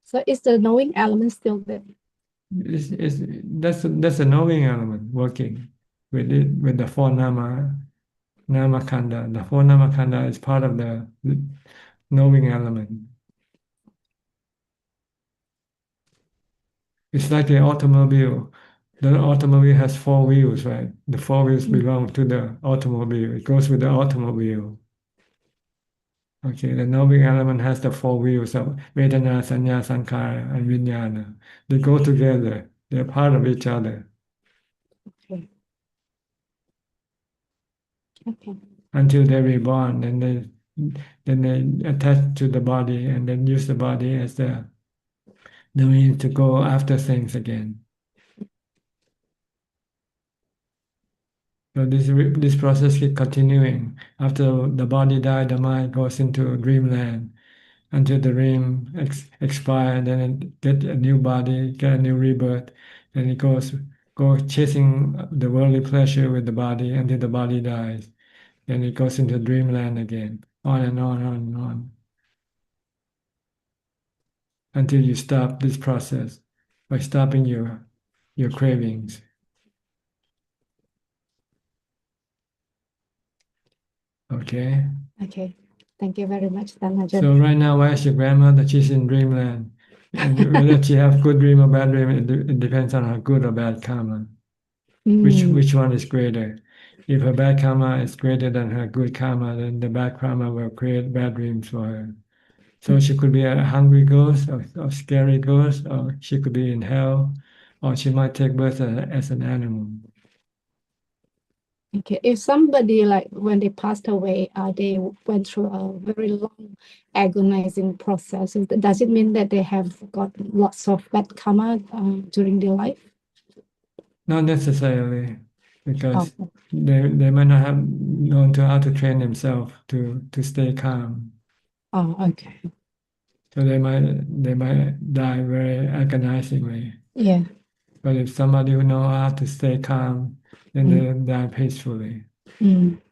So is the knowing element still there? That's a knowing element working with it, with the four namakanda. The four namakanda is part of the knowing element. It's like the automobile. The automobile has four wheels, right? The four wheels belong to the automobile. It goes with the automobile. Okay, the knowing element has the four wheels of Vedana, Sanya, Sankara, and Vijnana. They go together. They're part of each other. Okay. Until they're reborn, then they attach to the body and then use the body as the means to go after things again. So this process keeps continuing. After the body dies, the mind goes into dreamland until the dream expires. Then it get a new body, get a new rebirth, and it goes chasing the worldly pleasure with the body until the body dies. Then it goes into dreamland again, on and on and on, until you stop this process by stopping your cravings. Okay. Okay. Thank you very much, Tanha. So right now, why is your grandmother? She's in dreamland. And whether she have good dream or bad dream, it depends on her good or bad karma. Which one is greater? If her bad karma is greater than her good karma, then the bad karma will create bad dreams for her. So she could be a hungry ghost or scary ghost, or she could be in hell, or she might take birth as an animal. Okay, if somebody, like when they passed away, they went through a very long agonizing process, does it mean that they have got lots of bad karma during their life? Not necessarily. because they might not have known how to train themselves to stay calm. Oh, okay. So they might die very agonizingly. Yeah. But if somebody who know how to stay calm, then they die peacefully.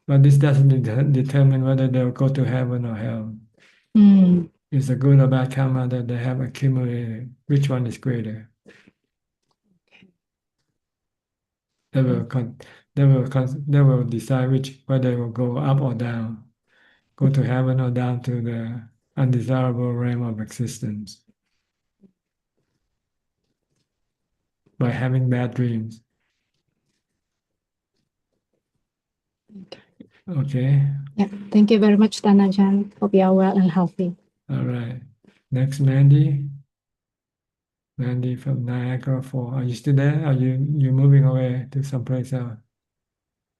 But this doesn't determine whether they'll go to heaven or hell. It's a good or bad karma that they have accumulated. Which one is greater? They will decide whether they will go up or down, go to heaven or down to the undesirable realm of existence by having bad dreams. Okay. Yeah. Thank you very much, Ajaan. Hope you are well and healthy. All right. Next, Mandy. Mandy from Niagara Falls. Are you still there? Are you moving away to someplace else?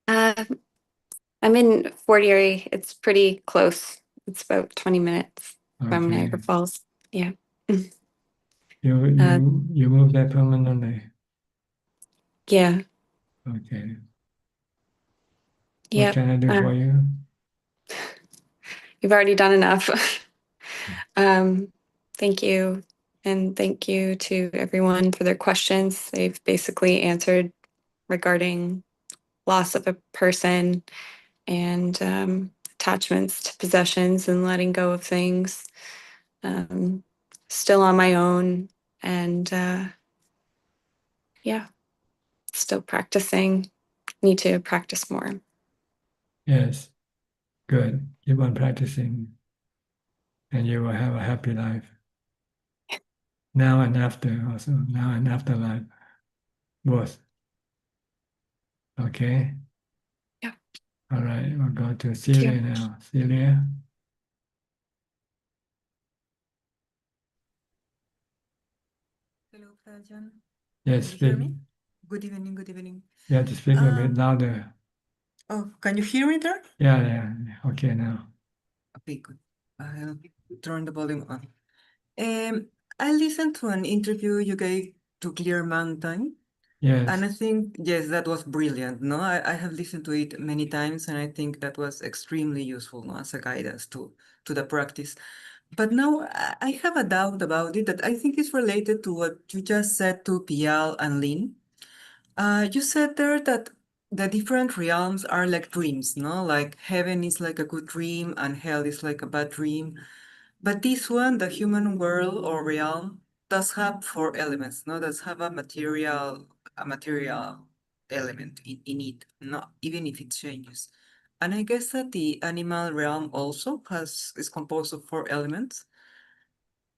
I'm in Fort Erie. It's pretty close. It's about 20 minutes from Okay. Niagara Falls. Yeah. You moved there permanently. Yeah. Okay. Yeah. What can I do for you? You've already done enough. Thank you. And thank you to everyone for their questions. They've basically answered regarding loss of a person and attachments to possessions and letting go of things. Still on my own and yeah, still practicing. Need to practice more. Yes. Good. Keep on practicing and you will have a happy life. Now and after also. Now and after life. Both. Okay. Yeah. All right. We'll go to Celia now. Celia. Hello, Ajaan. Yes, Can you hear speak. me? Good evening, good evening. You have to speak a bit louder. Oh, can you hear me there? Yeah. Okay, now. Okay, good. I'll turn the volume on. I listened to an interview you gave to Clear Mountain. Yes. And I think, yes, that was brilliant. No, I have listened to it many times, and I think that was extremely useful, no, as a guidance to the practice. But now I have a doubt about it that I think is related to what you just said to Pial and Lynn. You said there that the different realms are like dreams, no? Like heaven is like a good dream and hell is like a bad dream. But this one, the human world or realm, does have four elements, no? Does have a material element in it, no? Even if it changes. And I guess that the animal realm also is composed of four elements.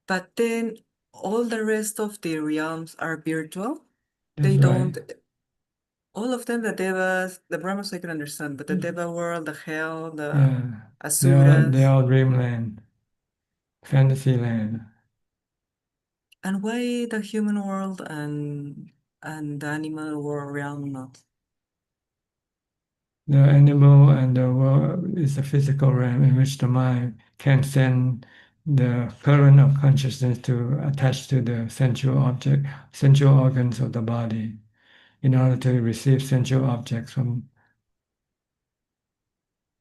But then all the rest of the realms are virtual. They That's right. don't all of them, the devas, the Brahmas I can understand, but the Deva world, the hell, the Yeah. Asuras. They're all dreamland, fantasy land. And why the human world and the animal world realm not? The animal and the world is a physical realm in which the mind can send the current of consciousness to attach to the sensual object, sensual organs of the body, in order to receive sensual objects from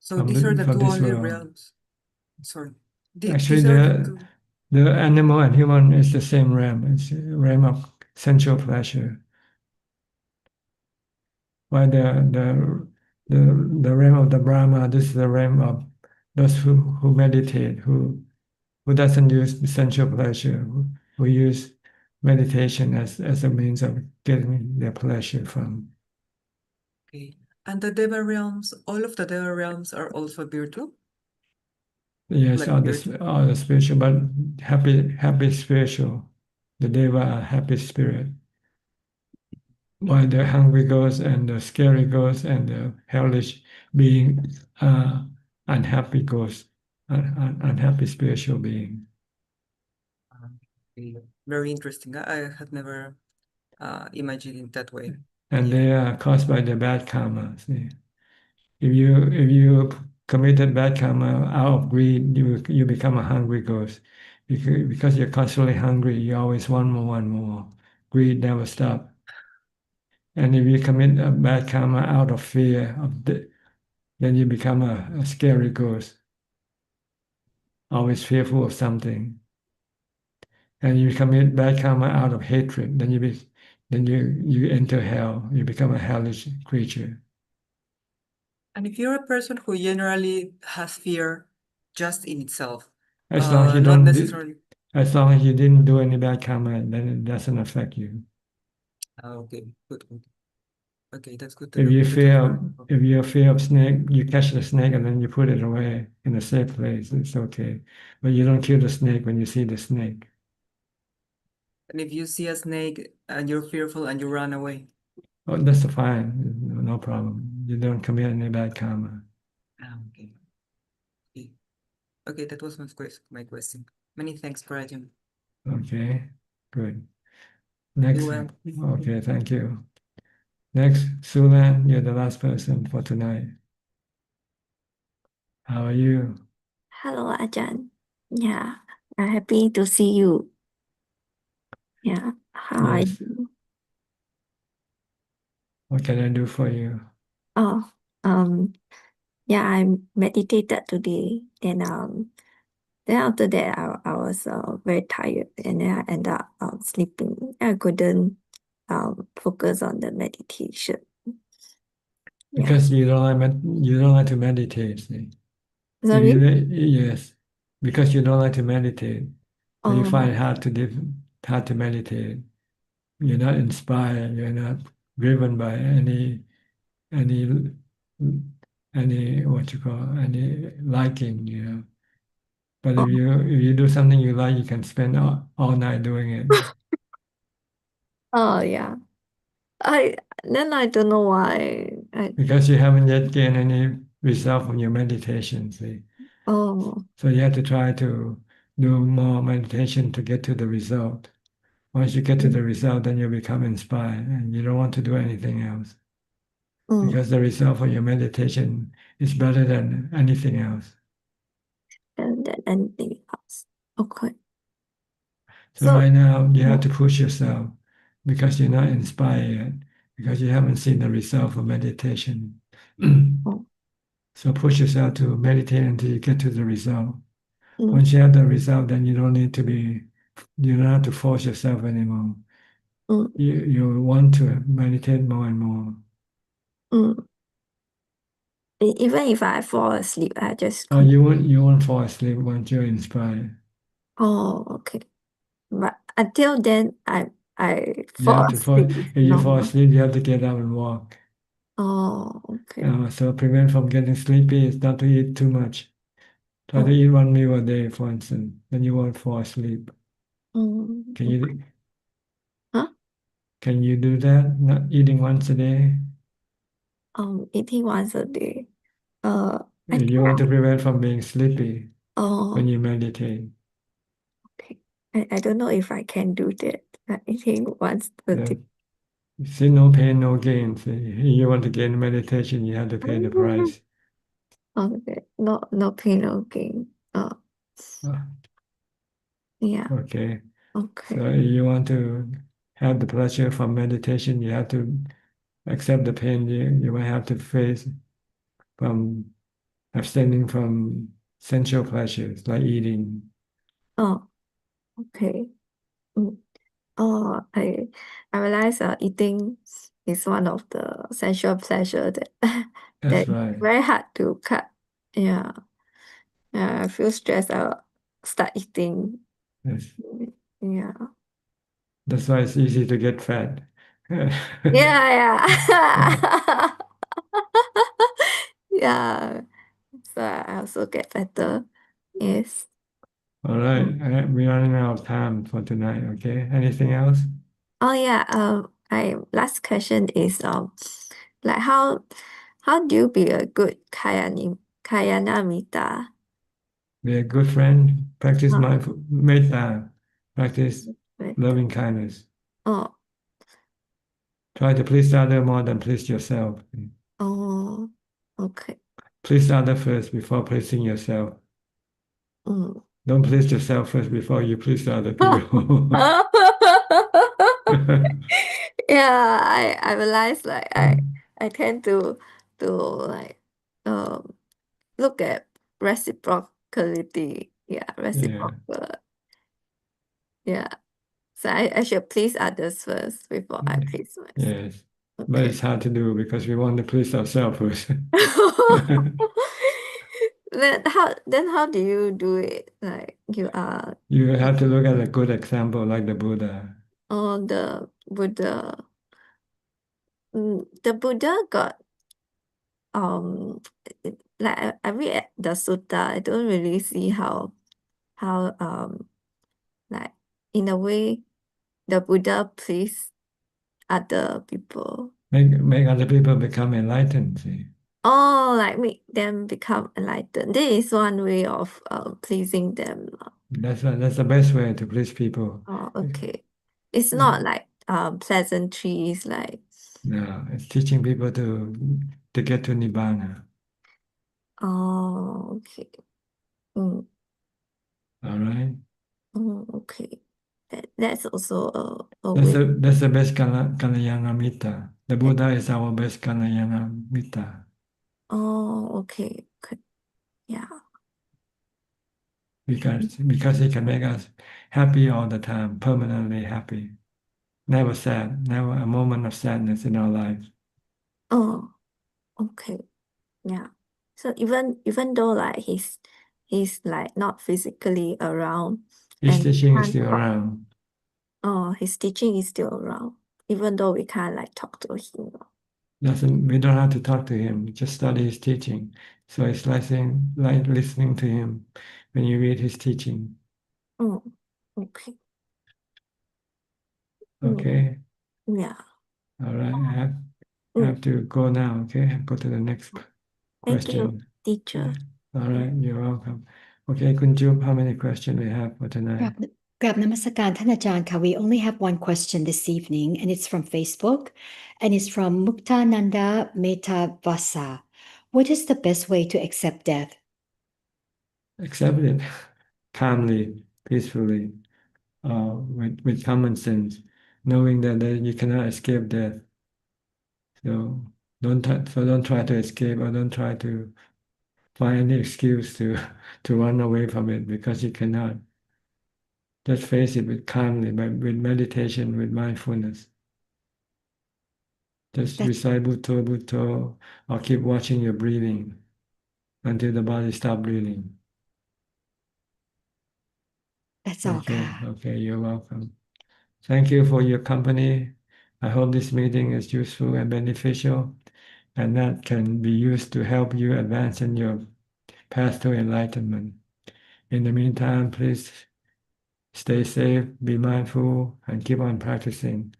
So these are the from two this only world. realms. Sorry. Actually, These are the two. the animal and human is the same realm. It's a realm of sensual pleasure. While the realm of the Brahma, this is the realm of those who meditate, who doesn't use sensual pleasure, who use meditation as a means of getting their pleasure from. Okay. And the Deva realms, all of the Deva realms are also virtual? Yes, Like all the spiritual, but happy spiritual. The Deva are happy spirit. While the hungry ghost and the scary ghost and the hellish being unhappy ghost, unhappy spiritual being. Very interesting. I had never imagined it that way. And they are caused by the bad karma. See, if you committed bad karma out of greed, you become a hungry ghost. Because you're constantly hungry, you always want more. Greed never stops. And if you commit a bad karma out of fear then you become a scary ghost, always fearful of something. And you commit bad karma out of hatred, then you enter hell. You become a hellish creature. And if you're a person who generally has fear just in itself, As long as you not don't necessarily. as long as you didn't do any bad karma, then it doesn't affect you. Okay, good. Okay, that's good to If know. you Good to fear know. if you're fear of snake, you catch the snake and then you put it away in a safe place. It's okay. But you don't kill the snake when you see the snake. And if you see a snake and you're fearful and you run away. Oh, that's fine. No problem. You don't commit any bad karma. Okay. Okay, that was my question. Many thanks, Prajam. Okay, good. Next. Well. Okay, thank you. Next, Sulan, you're the last person for tonight. How are you? Hello, Ajaan. Yeah, I'm happy to see you. Yeah, how are Yes. you? What can I do for you? Oh, yeah, I meditated today, and then after that, I was very tired, and then I ended up sleeping. I couldn't focus on the meditation. Yeah. Because you don't like to meditate. See? Sorry? Yes, because you don't like to meditate, so you find it hard to meditate. You're not inspired. You're not driven by any what you call any liking. You know. But if you do something you like, you can spend all night doing it. Oh, yeah. I don't know why. Because you haven't yet gained any result from your meditation, see. Oh. So you have to try to do more meditation to get to the result. Once you get to the result, then you become inspired and you don't want to do anything else. Because the result for your meditation is better than anything else. And then anything else. Okay. So right now you have to push yourself because you're not inspired yet, because you haven't seen the result of meditation. So push yourself to meditate until you get to the result. Once you have the result, then you don't have to force yourself anymore. You want to meditate more and more. Even if I fall asleep, I just Oh, you won't fall asleep once you're inspired. Oh, okay. But until then, I You fall have to fall, asleep. if you fall asleep, you have to get up and walk. Oh, okay. So prevent from getting sleepy is not to eat too much. Try to eat one meal a day, for instance, then you won't fall asleep. Can you Huh? Can you do that? Not eating once a day? Eating once a day. You want to prevent from being sleepy Oh, when you meditate. I don't know if I can do that. Eating once a Yeah. day. See, no pain, no gain. See, you want to gain meditation, you have to pay the price. Okay. No pain, no gain. Yeah. Okay. Okay. So you want to have the pleasure from meditation, you have to accept the pain you might have to face from abstaining from sensual pleasures like eating. Oh, okay. Oh, I realize eating is one of the sensual pleasure that That's that right. very hard to cut. Yeah. I feel stressed. I'll start eating. Yes. Yeah. That's why it's easy to get fat. Yeah. Yeah. So I also get better. Yes. All right, we're running out of time for tonight. Okay, anything else? Oh yeah. My last question is like how do you be a good Kayanamita? Be a good friend. Practice mindful metta. Practice loving kindness. Oh. Try to please others more than please yourself. Oh. Okay. Please others first before pleasing yourself. Don't please yourself first before you please other people. Yeah, I realized like I tend to like look at reciprocity. Yeah, reciprocal. Yeah. So I should please others first before I please myself. Yes. But it's hard to do because we want to please ourselves first. Then how do you do it? Like You have to look at a good example like the Buddha. the Buddha. The Buddha got like I read the sutta, I don't really see how like in a way the Buddha please other people. Make other people become enlightened, see. Oh, like make them become enlightened. This is one way of pleasing them. That's the best way to please people. Oh, okay. It's not like pleasantries, like No, it's teaching people to get to Nibbana. oh, okay. All right. Okay. That's also a That's way. the best Kalyana Mitta. The Buddha is our best Kalyana Mitta. Oh, okay. Yeah. Because he can make us happy all the time, permanently happy. Never sad, never a moment of sadness in our life. Oh, okay. Yeah. So even though like he's like not physically around His and we teaching is can't still talk. around. Oh, his teaching is still around, even though we can't like talk to him. We don't have to talk to him, just study his teaching. So it's like listening to him when you read his teaching. Oh, okay. Okay. Yeah. All right. I have to go now. Okay. Go to the next Thank you, question. teacher. All right. You're welcome. Okay, Kunjup, how many questions we have for tonight? Grab Namaskaranท่านอาจารย์ค่ะ. We only have one question this evening, and it's from Facebook, and it's from Muktananda Metavasa. What is the best way to accept death? Accept it calmly, peacefully, with common sense, knowing that you cannot escape death. So don't try to escape, or don't try to find any excuse to run away from it, because you cannot. Just face it with calmly, with meditation, with mindfulness. Just recite Bhutto, or keep watching your breathing until the body stops breathing. That's all. Okay, you're welcome. Thank you for your company. I hope this meeting is useful and beneficial, and that can be used to help you advance in your path to enlightenment. In the meantime, please stay safe, be mindful, and keep on practicing.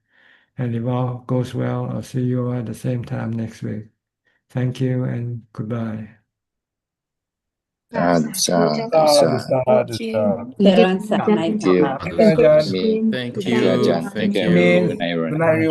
And if all goes well, I'll see you all at the same time next week. Thank you and goodbye. Sadhu, sadhu, sadhu. Dharan Satnai. Thank you. Thank you. Ajaan. Thank you, everyone. Thank you.